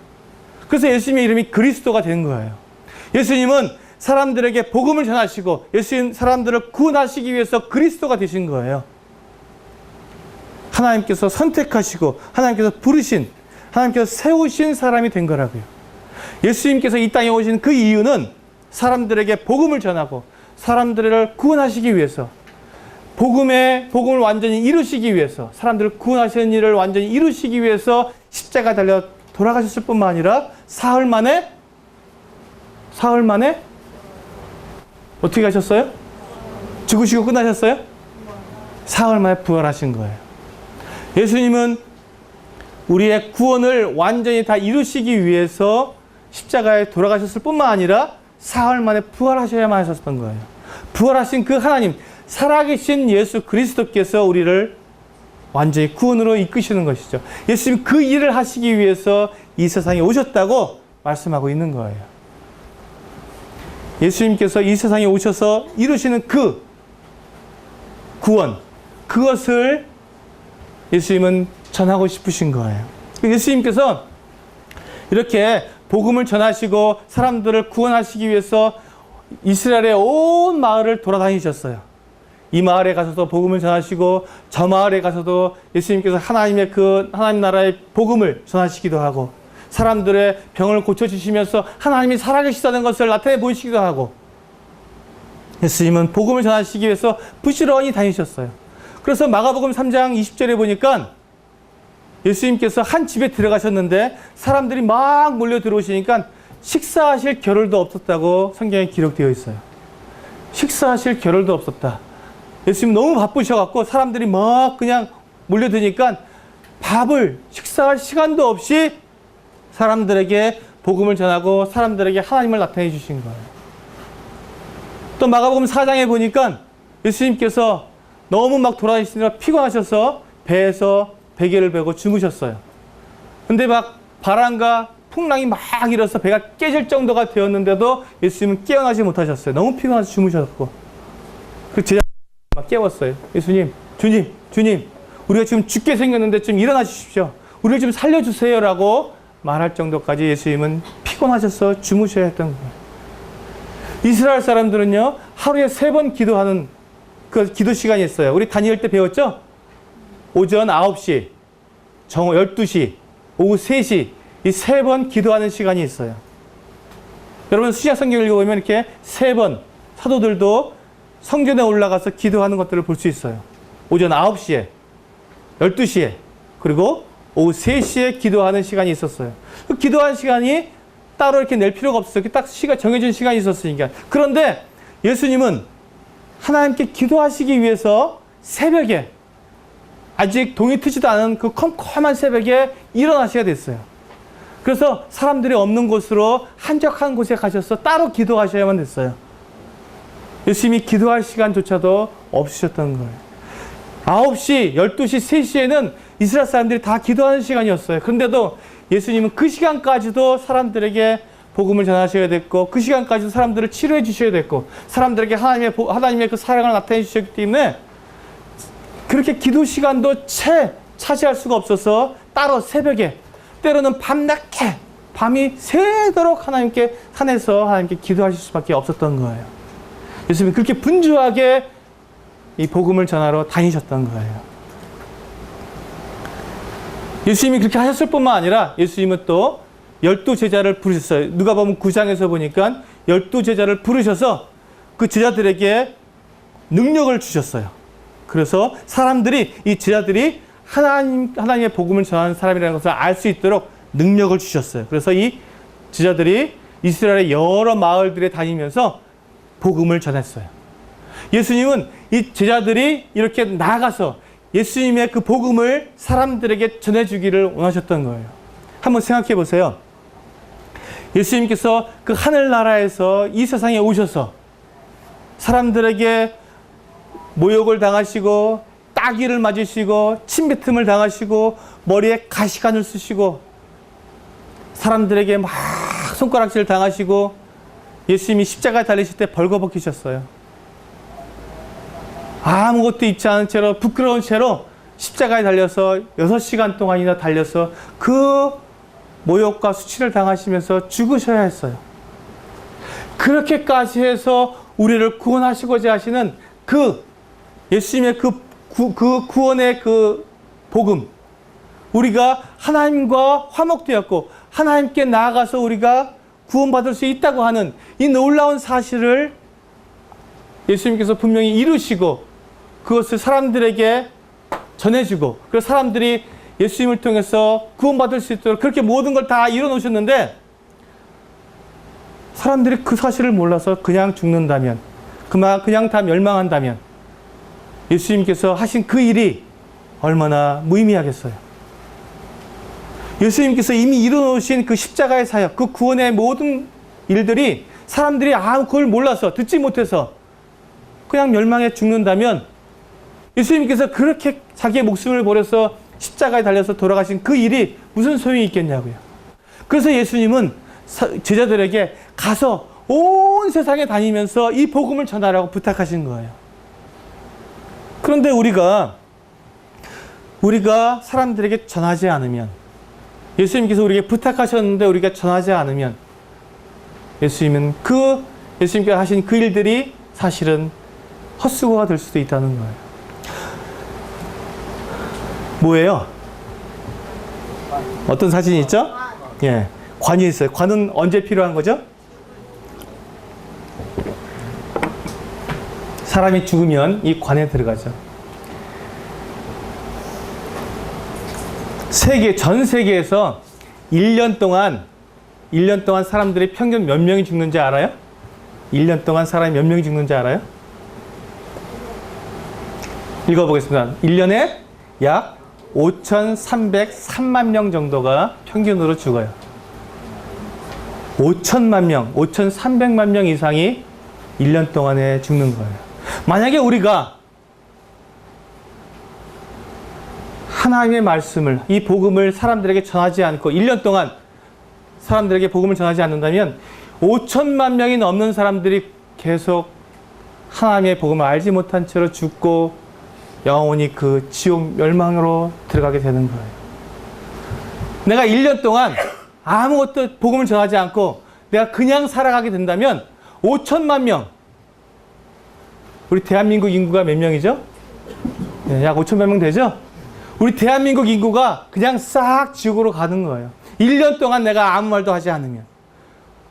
S1: 그래서 예수님의 이름이 그리스도가 된 거예요. 예수님은 사람들에게 복음을 전하시고 예수님 사람들을 구원하시기 위해서 그리스도가 되신 거예요. 하나님께서 선택하시고 하나님께서 부르신, 하나님께서 세우신 사람이 된 거라고요. 예수님께서 이 땅에 오신 그 이유는 사람들에게 복음을 전하고 사람들을 구원하시기 위해서, 복음을 완전히 이루시기 위해서, 사람들을 구원하시는 일을 완전히 이루시기 위해서 십자가 달려 돌아가셨을 뿐만 아니라 사흘 만에 어떻게 하셨어요? 죽으시고 끝나셨어요? 사흘 만에 부활하신 거예요. 예수님은 우리의 구원을 완전히 다 이루시기 위해서 십자가에 돌아가셨을 뿐만 아니라 사흘 만에 부활하셔야만 하셨던 거예요. 부활하신 그 하나님, 살아계신 예수 그리스도께서 우리를 완전히 구원으로 이끄시는 것이죠. 예수님 그 일을 하시기 위해서 이 세상에 오셨다고 말씀하고 있는 거예요. 예수님께서 이 세상에 오셔서 이루시는 그 구원, 그것을 예수님은 전하고 싶으신 거예요. 예수님께서 이렇게 복음을 전하시고 사람들을 구원하시기 위해서 이스라엘의 온 마을을 돌아다니셨어요. 이 마을에 가서도 복음을 전하시고 저 마을에 가서도 예수님께서 하나님 나라의 복음을 전하시기도 하고 사람들의 병을 고쳐주시면서 하나님이 살아계시다는 것을 나타내 보이시기도 하고, 예수님은 복음을 전하시기 위해서 부지런히 다니셨어요. 그래서 마가복음 3장 20절에 보니까 예수님께서 한 집에 들어가셨는데 사람들이 막 몰려 들어오시니까 식사하실 겨를도 없었다고 성경에 기록되어 있어요. 식사하실 겨를도 없었다. 예수님 너무 바쁘셔갖고 사람들이 막 그냥 몰려드니까 식사할 시간도 없이 사람들에게 복음을 전하고 사람들에게 하나님을 나타내 주신 거예요. 또 마가복음 4장에 보니까 예수님께서 너무 막 돌아다니시느라 피곤하셔서 배에서 베개를 베고 주무셨어요. 근데 막 바람과 풍랑이 막 일어서 배가 깨질 정도가 되었는데도 예수님은 깨어나지 못하셨어요. 너무 피곤해서 주무셨고. 그 제자들이 막 깨웠어요. 예수님, 주님, 우리가 지금 죽게 생겼는데 좀 일어나 주십시오. 우리를 좀 살려주세요라고 말할 정도까지 예수님은 피곤하셔서 주무셔야 했던 거예요. 이스라엘 사람들은요, 하루에 3번 기도하는 그 기도 시간이 있어요. 우리 다니엘 때 배웠죠? 오전 9시, 정오 12시, 오후 3시, 이 3번 기도하는 시간이 있어요. 여러분 수시학 성경을 읽어보면 이렇게 3번 사도들도 성전에 올라가서 기도하는 것들을 볼 수 있어요. 오전 9시에, 12시에, 그리고 오후 3시에 기도하는 시간이 있었어요. 그 기도하는 시간이 따로 이렇게 낼 필요가 없었어요. 딱 정해진 시간이 있었으니까. 그런데 예수님은 하나님께 기도하시기 위해서 새벽에 아직 동이 트지도 않은 그 컴컴한 새벽에 일어나셔야 됐어요. 그래서 사람들이 없는 곳으로 한적한 곳에 가셔서 따로 기도하셔야만 됐어요. 예수님이 기도할 시간조차도 없으셨던 거예요. 9시, 12시, 3시에는 이스라엘 사람들이 다 기도하는 시간이었어요. 그런데도 예수님은 그 시간까지도 사람들에게 복음을 전하셔야 됐고, 그 시간까지도 사람들을 치료해 주셔야 됐고, 사람들에게 하나님의 그 사랑을 나타내 주셨기 때문에 그렇게 기도 시간도 차지할 수가 없어서 따로 새벽에, 때로는 밤낮게 밤이 새도록 하나님께 산에서 하나님께 기도하실 수밖에 없었던 거예요. 예수님이 그렇게 분주하게 이 복음을 전하러 다니셨던 거예요. 예수님이 그렇게 하셨을 뿐만 아니라 예수님은 또 12제자를 부르셨어요. 누가복음 9장에서 보니까 12제자를 부르셔서 그 제자들에게 능력을 주셨어요. 그래서 사람들이, 이 제자들이 하나님의 복음을 전하는 사람이라는 것을 알 수 있도록 능력을 주셨어요. 그래서 이 제자들이 이스라엘의 여러 마을들에 다니면서 복음을 전했어요. 예수님은 이 제자들이 이렇게 나가서 예수님의 그 복음을 사람들에게 전해주기를 원하셨던 거예요. 한번 생각해 보세요. 예수님께서 그 하늘나라에서 이 세상에 오셔서 사람들에게 모욕을 당하시고 따귀를 맞으시고 침뱉음을 당하시고 머리에 가시관을 쓰시고 사람들에게 막 손가락질 당하시고 예수님이 십자가에 달리실 때 벌거벗기셨어요. 아무것도 입지 않은 채로 부끄러운 채로 십자가에 달려서 6시간 동안이나 달려서 그 모욕과 수치를 당하시면서 죽으셔야 했어요. 그렇게까지 해서 우리를 구원하시고자 하시는 그 예수님의 그 구원의 그 복음, 우리가 하나님과 화목되었고 하나님께 나아가서 우리가 구원받을 수 있다고 하는 이 놀라운 사실을 예수님께서 분명히 이루시고 그것을 사람들에게 전해주고, 그래서 사람들이 예수님을 통해서 구원받을 수 있도록 그렇게 모든 걸 다 이뤄놓으셨는데, 사람들이 그 사실을 몰라서 그냥 죽는다면, 그냥 다 멸망한다면 예수님께서 하신 그 일이 얼마나 무의미하겠어요. 예수님께서 이미 이뤄놓으신 그 십자가의 사역, 그 구원의 모든 일들이 사람들이 그걸 몰라서, 듣지 못해서 그냥 멸망해 죽는다면 예수님께서 그렇게 자기의 목숨을 버려서 십자가에 달려서 돌아가신 그 일이 무슨 소용이 있겠냐고요. 그래서 예수님은 제자들에게 가서 온 세상에 다니면서 이 복음을 전하라고 부탁하신 거예요. 그런데 우리가 사람들에게 전하지 않으면, 예수님께서 우리에게 부탁하셨는데 우리가 전하지 않으면 예수님께서 하신 그 일들이 사실은 헛수고가 될 수도 있다는 거예요. 뭐예요? 어떤 사진이 있죠? 예, 관이 있어요. 관은 언제 필요한 거죠? 사람이 죽으면 이 관에 들어가죠. 전 세계에서 1년 동안 사람들이 평균 몇 명이 죽는지 알아요? 1년 동안 사람이 몇 명이 죽는지 알아요? 읽어보겠습니다. 1년에 약 5,303만 명 정도가 평균으로 죽어요. 5천만 명, 5,300만 명 이상이 1년 동안에 죽는 거예요. 만약에 우리가 하나님의 말씀을, 이 복음을 사람들에게 전하지 않고 1년 동안 사람들에게 복음을 전하지 않는다면 5천만 명이 넘는 사람들이 계속 하나님의 복음을 알지 못한 채로 죽고 영원히 그 지옥 멸망으로 들어가게 되는 거예요. 내가 1년 동안 아무것도 복음을 전하지 않고 내가 그냥 살아가게 된다면 5천만 명, 우리 대한민국 인구가 몇 명이죠? 네, 약 5천만 명 되죠? 우리 대한민국 인구가 그냥 싹 지옥으로 가는 거예요. 1년 동안 내가 아무 말도 하지 않으면.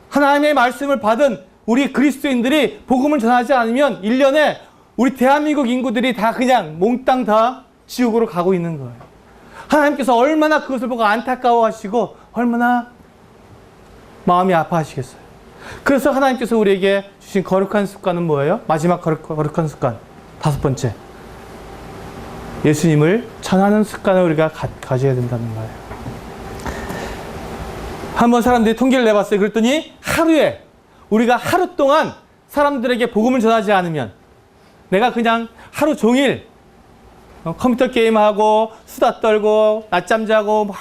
S1: 하나님의 말씀을 받은 우리 그리스도인들이 복음을 전하지 않으면 1년에 우리 대한민국 인구들이 다 그냥 몽땅 다 지옥으로 가고 있는 거예요. 하나님께서 얼마나 그것을 보고 안타까워하시고 얼마나 마음이 아파하시겠어요. 그래서 하나님께서 우리에게 주신 거룩한 습관은 뭐예요? 마지막 거룩한 습관, 5번째. 예수님을 전하는 습관을 우리가 가져야 된다는 거예요. 한번 사람들이 통계를 내봤어요. 그랬더니 하루에 우리가 하루 동안 사람들에게 복음을 전하지 않으면, 내가 그냥 하루 종일 컴퓨터 게임하고 수다 떨고 낮잠 자고 막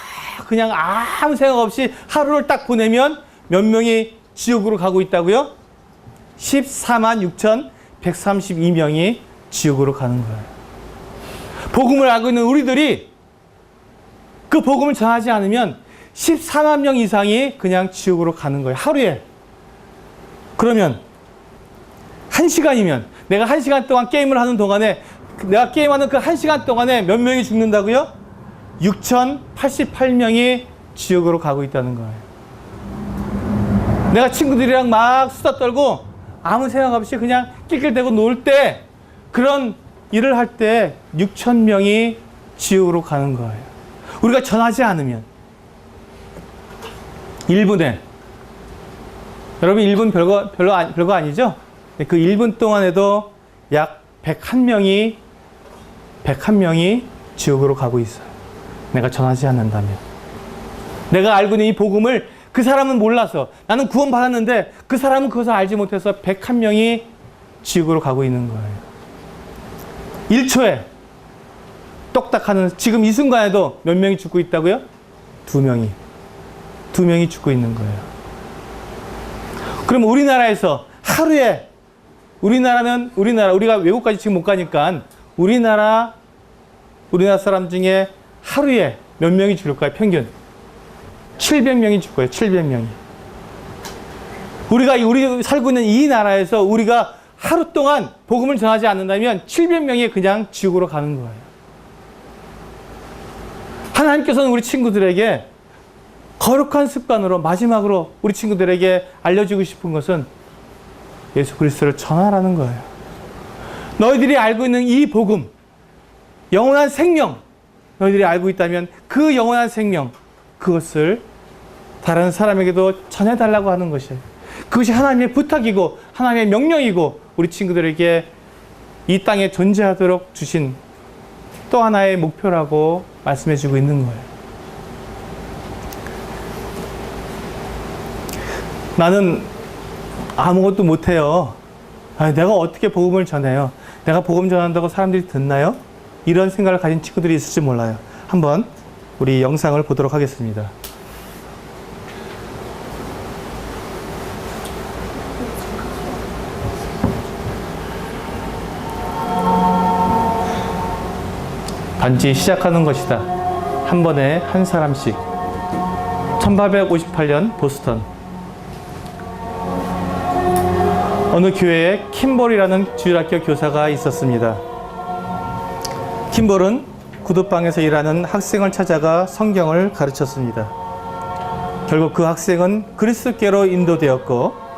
S1: 그냥 아무 생각 없이 하루를 딱 보내면 몇 명이 지옥으로 가고 있다고요? 14만 6,132명이 지옥으로 가는 거예요. 복음을 알고 있는 우리들이 그 복음을 전하지 않으면 14만 명 이상이 그냥 지옥으로 가는 거예요. 하루에. 그러면 1시간이면 내가 1시간 동안 게임을 하는 동안에, 내가 게임하는 그 1시간 동안에 몇 명이 죽는다고요? 6,088명이 지옥으로 가고 있다는 거예요. 내가 친구들이랑 막 수다 떨고 아무 생각 없이 그냥 낄낄대고 놀 때, 그런 일을 할 때 6,000명이 지옥으로 가는 거예요. 우리가 전하지 않으면. 1분에, 여러분 1분 별거 아니죠? 그 1분 동안에도 약 101명이 지옥으로 가고 있어요. 내가 전하지 않는다면. 내가 알고 있는 이 복음을 그 사람은 몰라서, 나는 구원 받았는데 그 사람은 그것을 알지 못해서 101명이 지옥으로 가고 있는 거예요. 1초에 똑딱하는, 지금 이 순간에도 몇 명이 죽고 있다고요? 2명이 죽고 있는 거예요. 그럼 우리나라에서 하루에, 우리가 외국까지 지금 못 가니까 우리나라 사람 중에 하루에 몇 명이 죽을까요? 평균 700명이 죽어요. 700명이. 우리 살고 있는 이 나라에서 우리가 하루 동안 복음을 전하지 않는다면 700명이 그냥 지옥으로 가는 거예요. 하나님께서는 우리 친구들에게 거룩한 습관으로, 마지막으로 우리 친구들에게 알려주고 싶은 것은 예수 그리스도를 전하라는 거예요. 너희들이 알고 있는 이 복음, 영원한 생명, 너희들이 알고 있다면 그 영원한 생명, 그것을 다른 사람에게도 전해달라고 하는 것이에요. 그것이 하나님의 부탁이고 하나님의 명령이고 우리 친구들에게 이 땅에 존재하도록 주신 또 하나의 목표라고 말씀해주고 있는 거예요. 나는 아무것도 못해요. 내가 어떻게 복음을 전해요? 내가 복음 전한다고 사람들이 듣나요? 이런 생각을 가진 친구들이 있을지 몰라요. 한번 우리 영상을 보도록 하겠습니다. 단지 시작하는 것이다. 한 번에 한 사람씩. 1858년 보스턴. 어느 교회에 킴볼이라는 주일학교 교사가 있었습니다. 킴볼은 구두방에서 일하는 학생을 찾아가 성경을 가르쳤습니다. 결국 그 학생은 그리스도께로 인도되었고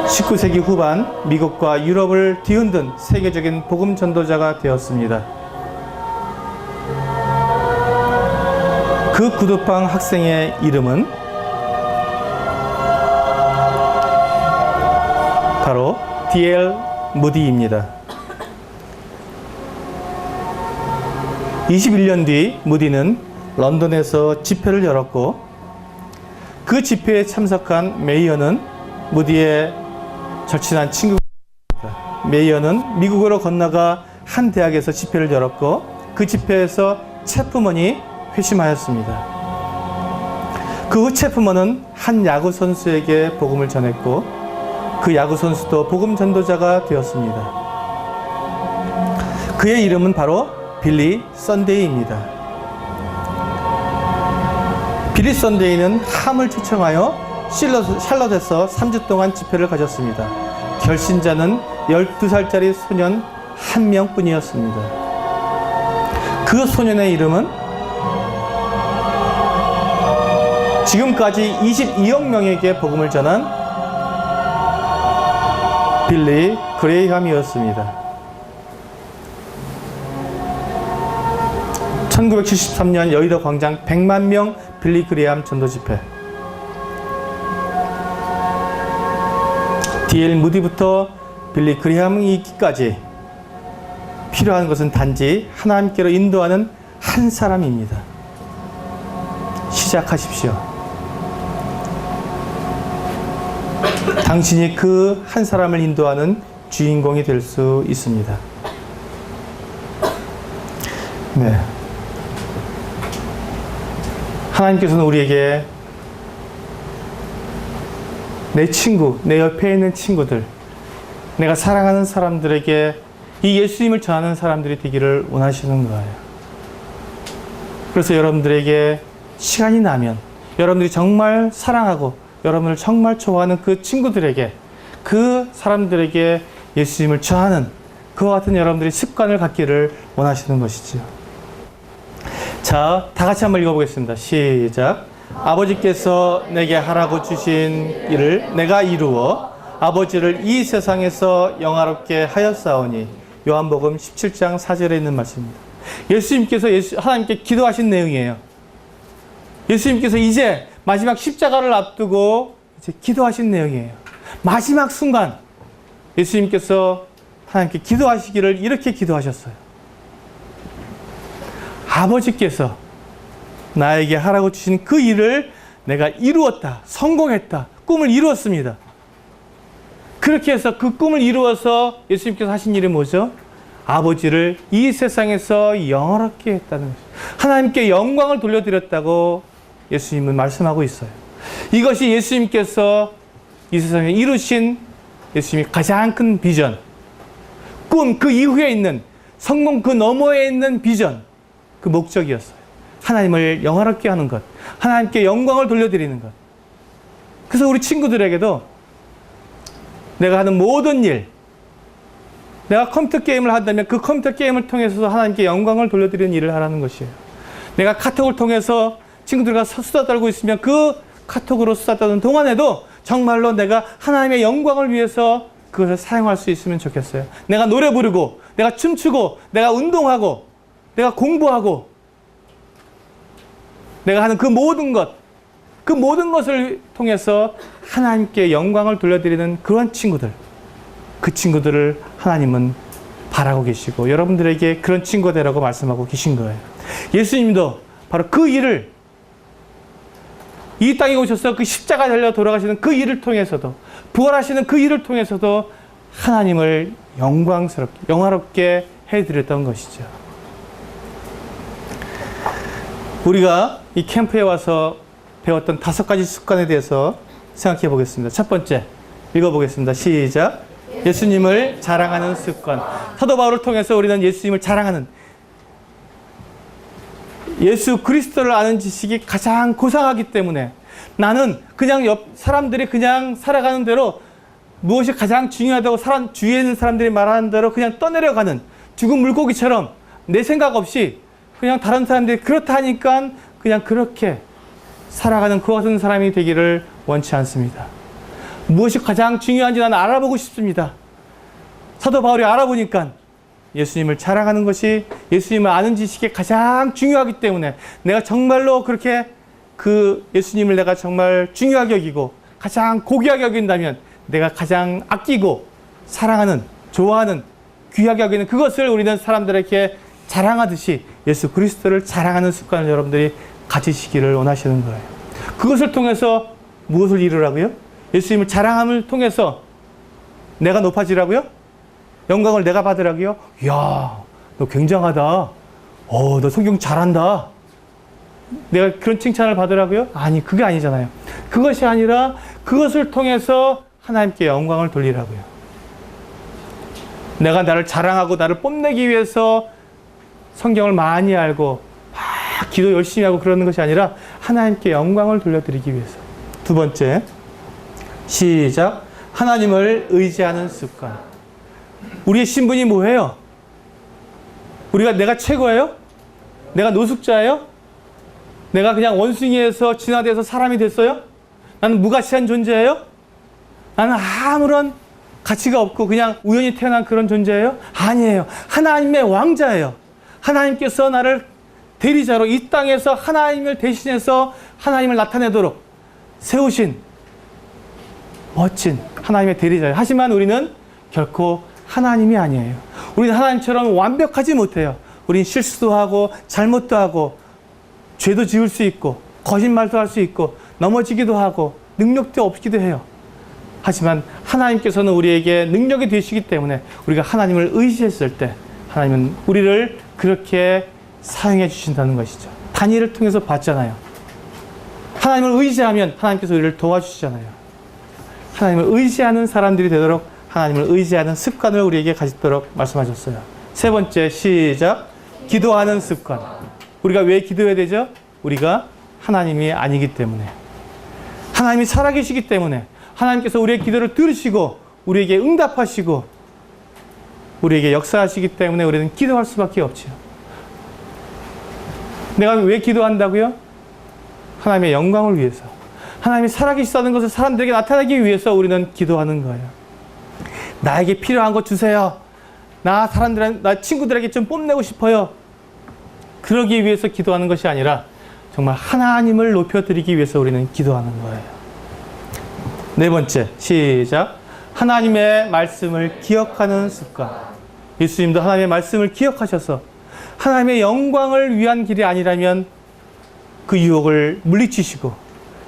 S1: 19세기 후반 미국과 유럽을 뒤흔든 세계적인 복음 전도자가 되었습니다. 그 구두방 학생의 이름은 바로 D.L. 무디입니다. 21년 뒤 무디는 런던에서 집회를 열었고 그 집회에 참석한 메이어는 무디의 절친한 친구입니다. 메이어는 미국으로 건너가 한 대학에서 집회를 열었고 그 집회에서 체프먼이 회심하였습니다. 그 후 체프먼은 한 야구 선수에게 복음을 전했고 그 야구 선수도 복음 전도자가 되었습니다. 그의 이름은 바로 빌리 선데이입니다. 빌리 선데이는 함을 초청하여 샬럿에서 3주 동안 집회를 가졌습니다. 결신자는 12살짜리 소년 한 명뿐이었습니다. 그 소년의 이름은 지금까지 22억 명에게 복음을 전한 빌리 그레이함이었습니다. 1973년 여의도 광장 100만 명 빌리 그레이함 전도 집회. D.L. 무디부터 빌리 그레이함이 있기까지 필요한 것은 단지 하나님께로 인도하는 한 사람입니다. 시작하십시오. 당신이 그 한 사람을 인도하는 주인공이 될 수 있습니다. 네. 하나님께서는 우리에게 내 친구, 내 옆에 있는 친구들, 내가 사랑하는 사람들에게 이 예수님을 전하는 사람들이 되기를 원하시는 거예요. 그래서 여러분들에게 시간이 나면 여러분들이 정말 사랑하고 여러분을 정말 좋아하는 그 친구들에게, 그 사람들에게 예수님을 전하는 그와 같은 여러분들이 습관을 갖기를 원하시는 것이죠. 자, 다 같이 한번 읽어보겠습니다. 시작. 아버지께서 내게 하라고 주신 일을 내가 이루어 아버지를 이 세상에서 영화롭게 하였사오니. 요한복음 17장 4절에 있는 말씀입니다. 예수님께서 하나님께 기도하신 내용이에요. 예수님께서 이제 마지막 십자가를 앞두고 이제 기도하신 내용이에요. 마지막 순간 예수님께서 하나님께 기도하시기를 이렇게 기도하셨어요. 아버지께서 나에게 하라고 주신 그 일을 내가 이루었다. 성공했다. 꿈을 이루었습니다. 그렇게 해서 그 꿈을 이루어서 예수님께서 하신 일이 뭐죠? 아버지를 이 세상에서 영화롭게 했다는 것이죠. 하나님께 영광을 돌려드렸다고 예수님은 말씀하고 있어요. 이것이 예수님께서 이 세상에 이루신 예수님의 가장 큰 비전, 꿈, 그 이후에 있는 성공 그 너머에 있는 비전, 그 목적이었어요. 하나님을 영화롭게 하는 것, 하나님께 영광을 돌려드리는 것. 그래서 우리 친구들에게도 내가 하는 모든 일, 내가 컴퓨터 게임을 한다면 그 컴퓨터 게임을 통해서도 하나님께 영광을 돌려드리는 일을 하라는 것이에요. 내가 카톡을 통해서 친구들과 수다 떨고 있으면 그 카톡으로 수다 떠는 동안에도 정말로 내가 하나님의 영광을 위해서 그것을 사용할 수 있으면 좋겠어요. 내가 노래 부르고, 내가 춤추고, 내가 운동하고, 내가 공부하고, 내가 하는 그 모든 것, 그 모든 것을 통해서 하나님께 영광을 돌려드리는 그런 친구들, 그 친구들을 하나님은 바라고 계시고 여러분들에게 그런 친구가 되라고 말씀하고 계신 거예요. 예수님도 바로 그 일을, 이 땅에 오셔서 그 십자가 달려 돌아가시는 그 일을 통해서도, 부활하시는 그 일을 통해서도 하나님을 영광스럽게, 영화롭게 해드렸던 것이죠. 우리가 이 캠프에 와서 배웠던 5가지 습관에 대해서 생각해 보겠습니다. 첫 번째, 읽어보겠습니다. 시작. 예수님을 자랑하는 습관. 사도 바울을 통해서 우리는 예수님을 자랑하는, 예수 그리스도를 아는 지식이 가장 고상하기 때문에 나는 그냥 옆 사람들이 그냥 살아가는 대로 무엇이 가장 중요하다고 주위에 있는 사람들이 말하는 대로 그냥 떠내려가는 죽은 물고기처럼 내 생각 없이 그냥 다른 사람들이 그렇다 하니까 그냥 그렇게 살아가는 그와 같은 사람이 되기를 원치 않습니다. 무엇이 가장 중요한지 나는 알아보고 싶습니다. 사도 바울이 알아보니까 예수님을 자랑하는 것이 예수님을 아는 지식이 가장 중요하기 때문에 내가 정말로 그렇게 그 예수님을 내가 정말 중요하게 여기고 가장 고귀하게 여긴다면 내가 가장 아끼고 사랑하는, 좋아하는, 귀하게 여기는 그것을 우리는 사람들에게 자랑하듯이 예수 그리스도를 자랑하는 습관을 여러분들이 가지시기를 원하시는 거예요. 그것을 통해서 무엇을 이루라고요? 예수님을 자랑함을 통해서 내가 높아지라고요? 영광을 내가 받으라고요? 이야, 너 굉장하다. 너 성경 잘한다. 내가 그런 칭찬을 받으라고요? 아니, 그게 아니잖아요. 그것이 아니라 그것을 통해서 하나님께 영광을 돌리라고요. 내가 나를 자랑하고 나를 뽐내기 위해서 성경을 많이 알고 막 기도 열심히 하고 그러는 것이 아니라 하나님께 영광을 돌려드리기 위해서. 두 번째, 시작. 하나님을 의지하는 습관. 우리의 신분이 뭐예요? 내가 최고예요? 내가 노숙자예요? 내가 그냥 원숭이에서 진화돼서 사람이 됐어요? 나는 무가치한 존재예요? 나는 아무런 가치가 없고 그냥 우연히 태어난 그런 존재예요? 아니에요. 하나님의 왕자예요. 하나님께서 나를 대리자로 이 땅에서 하나님을 대신해서 하나님을 나타내도록 세우신 멋진 하나님의 대리자예요. 하지만 우리는 결코 하나님이 아니에요. 우리는 하나님처럼 완벽하지 못해요. 우리는 실수도 하고 잘못도 하고 죄도 지을 수 있고 거짓말도 할 수 있고 넘어지기도 하고 능력도 없기도 해요. 하지만 하나님께서는 우리에게 능력이 되시기 때문에 우리가 하나님을 의지했을 때 하나님은 우리를 그렇게 사용해 주신다는 것이죠. 다니엘을 통해서 봤잖아요. 하나님을 의지하면 하나님께서 우리를 도와주시잖아요. 하나님을 의지하는 사람들이 되도록 하나님을 의지하는 습관을 우리에게 가지도록 말씀하셨어요. 세 번째, 시작. 기도하는 습관. 우리가 왜 기도해야 되죠? 우리가 하나님이 아니기 때문에. 하나님이 살아계시기 때문에 하나님께서 우리의 기도를 들으시고 우리에게 응답하시고 우리에게 역사하시기 때문에 우리는 기도할 수밖에 없죠. 내가 왜 기도한다고요? 하나님의 영광을 위해서. 하나님이 살아계시다는 것을 사람들에게 나타내기 위해서 우리는 기도하는 거예요. 나에게 필요한 거 주세요. 나 친구들에게 좀 뽐내고 싶어요. 그러기 위해서 기도하는 것이 아니라 정말 하나님을 높여드리기 위해서 우리는 기도하는 거예요. 네 번째, 시작. 하나님의 말씀을 기억하는 습관. 예수님도 하나님의 말씀을 기억하셔서 하나님의 영광을 위한 길이 아니라면 그 유혹을 물리치시고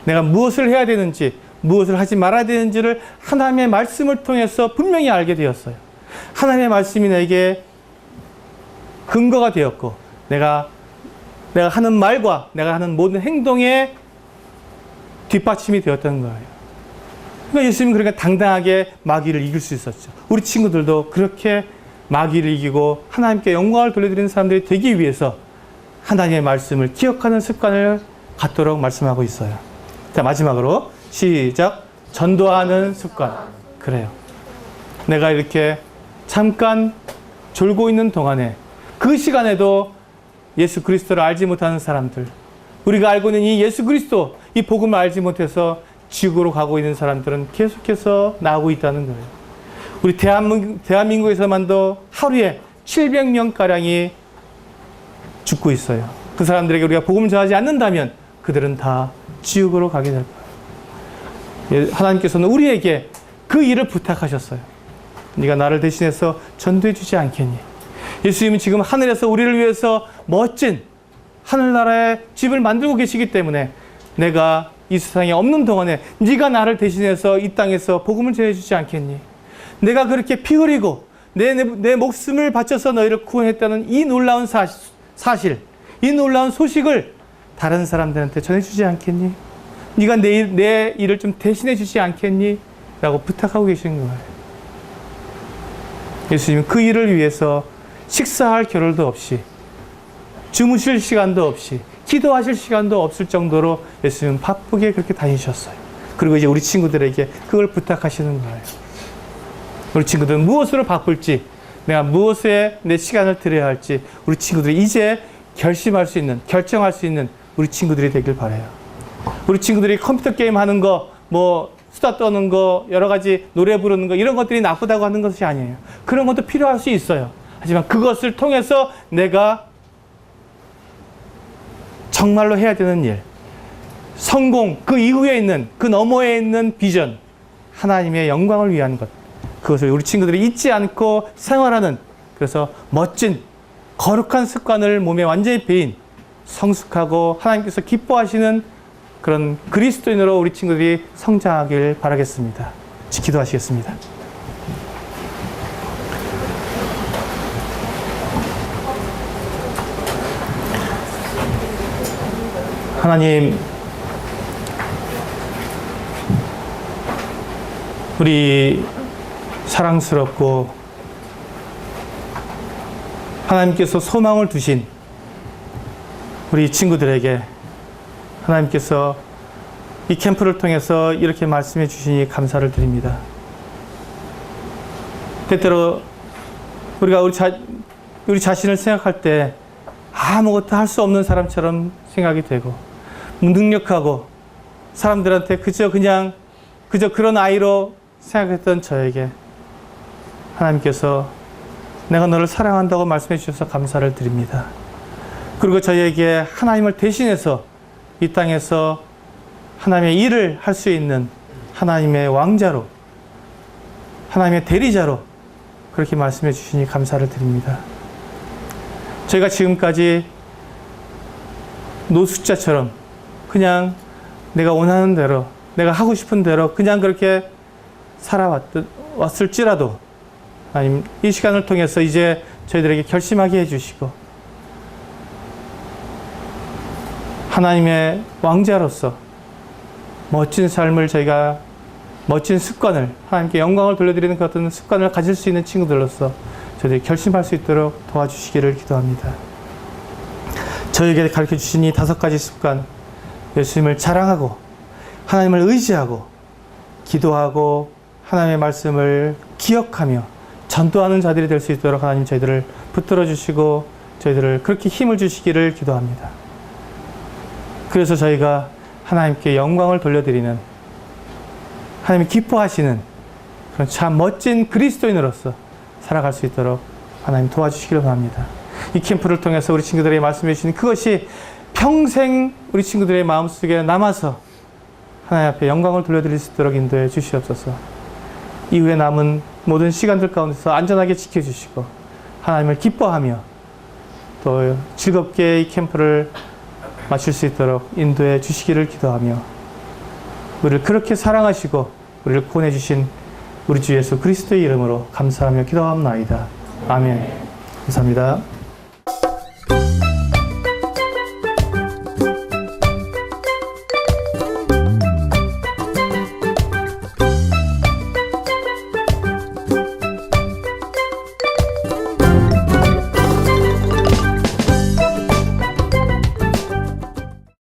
S1: 내가 무엇을 해야 되는지 무엇을 하지 말아야 되는지를 하나님의 말씀을 통해서 분명히 알게 되었어요. 하나님의 말씀이 내게 근거가 되었고 내가 하는 말과 내가 하는 모든 행동에 뒷받침이 되었다는 거예요. 그러니까 예수님은 그러니까 당당하게 마귀를 이길 수 있었죠. 우리 친구들도 그렇게 마귀를 이기고 하나님께 영광을 돌려드리는 사람들이 되기 위해서 하나님의 말씀을 기억하는 습관을 갖도록 말씀하고 있어요. 자, 마지막으로 시작. 전도하는 습관. 그래요. 내가 이렇게 잠깐 졸고 있는 동안에 그 시간에도 예수 그리스도를 알지 못하는 사람들, 우리가 알고 있는 이 예수 그리스도, 이 복음을 알지 못해서 지옥으로 가고 있는 사람들은 계속해서 나오고 있다는 거예요. 우리 대한민국에서만도 하루에 700명가량이 죽고 있어요. 그 사람들에게 우리가 복음을 전하지 않는다면 그들은 다 지옥으로 가게 될 거예요. 하나님께서는 우리에게 그 일을 부탁하셨어요. 네가 나를 대신해서 전도해 주지 않겠니? 예수님은 지금 하늘에서 우리를 위해서 멋진 하늘나라의 집을 만들고 계시기 때문에 내가 이 세상에 없는 동안에 네가 나를 대신해서 이 땅에서 복음을 전해주지 않겠니? 내가 그렇게 피 흘리고 내 목숨을 바쳐서 너희를 구원했다는 이 놀라운 사실, 이 놀라운 소식을 다른 사람들한테 전해주지 않겠니? 네가 내 일을 좀 대신해 주지 않겠니? 라고 부탁하고 계시는 거예요. 예수님은 그 일을 위해서 식사할 겨를도 없이 주무실 시간도 없이 기도하실 시간도 없을 정도로 예수님은 바쁘게 그렇게 다니셨어요. 그리고 이제 우리 친구들에게 그걸 부탁하시는 거예요. 우리 친구들은 무엇으로 바쁠지, 내가 무엇에 내 시간을 들여야 할지 우리 친구들이 이제 결정할 수 있는 우리 친구들이 되길 바라요. 우리 친구들이 컴퓨터 게임 하는 거, 수다 떠는 거, 여러 가지 노래 부르는 거, 이런 것들이 나쁘다고 하는 것이 아니에요. 그런 것도 필요할 수 있어요. 하지만 그것을 통해서 내가 정말로 해야 되는 일, 성공, 그 이후에 있는, 그 너머에 있는 비전, 하나님의 영광을 위한 것, 그것을 우리 친구들이 잊지 않고 생활하는, 그래서 멋진 거룩한 습관을 몸에 완전히 배인 성숙하고 하나님께서 기뻐하시는 그런 그리스도인으로 우리 친구들이 성장하길 바라겠습니다. 기도하시겠습니다. 하나님, 우리 사랑스럽고 하나님께서 소망을 두신 우리 친구들에게 하나님께서 이 캠프를 통해서 이렇게 말씀해 주시니 감사를 드립니다. 때때로 우리가 우리 자신을 생각할 때 아무것도 할 수 없는 사람처럼 생각이 되고 무능력하고 사람들한테 그저 그런 아이로 생각했던 저에게 하나님께서 내가 너를 사랑한다고 말씀해 주셔서 감사를 드립니다. 그리고 저희에게 하나님을 대신해서 이 땅에서 하나님의 일을 할 수 있는 하나님의 왕자로, 하나님의 대리자로 그렇게 말씀해 주시니 감사를 드립니다. 저희가 지금까지 노숙자처럼 그냥 내가 원하는 대로, 내가 하고 싶은 대로 그냥 그렇게 살아왔을지라도 하나님, 이 시간을 통해서 이제 저희들에게 결심하게 해주시고 하나님의 왕자로서 멋진 삶을, 저희가 멋진 습관을, 하나님께 영광을 돌려드리는 그 어떤 습관을 가질 수 있는 친구들로서 저희들이 결심할 수 있도록 도와주시기를 기도합니다. 저에게 가르쳐 주신 이 5가지 습관, 예수님을 자랑하고 하나님을 의지하고 기도하고 하나님의 말씀을 기억하며 전도하는 자들이 될 수 있도록 하나님 저희들을 붙들어 주시고 저희들을 그렇게 힘을 주시기를 기도합니다. 그래서 저희가 하나님께 영광을 돌려드리는, 하나님이 기뻐하시는 그런 참 멋진 그리스도인으로서 살아갈 수 있도록 하나님 도와주시기를 바랍니다. 이 캠프를 통해서 우리 친구들에게 말씀해 주신 그것이 평생 우리 친구들의 마음속에 남아서 하나님 앞에 영광을 돌려드릴 수 있도록 인도해 주시옵소서. 이후에 남은 모든 시간들 가운데서 안전하게 지켜주시고 하나님을 기뻐하며 또 즐겁게 이 캠프를 마칠 수 있도록 인도해 주시기를 기도하며 우리를 그렇게 사랑하시고 우리를 구원해 주신 우리 주 예수 그리스도의 이름으로 감사하며 기도합나이다. 아멘. 감사합니다.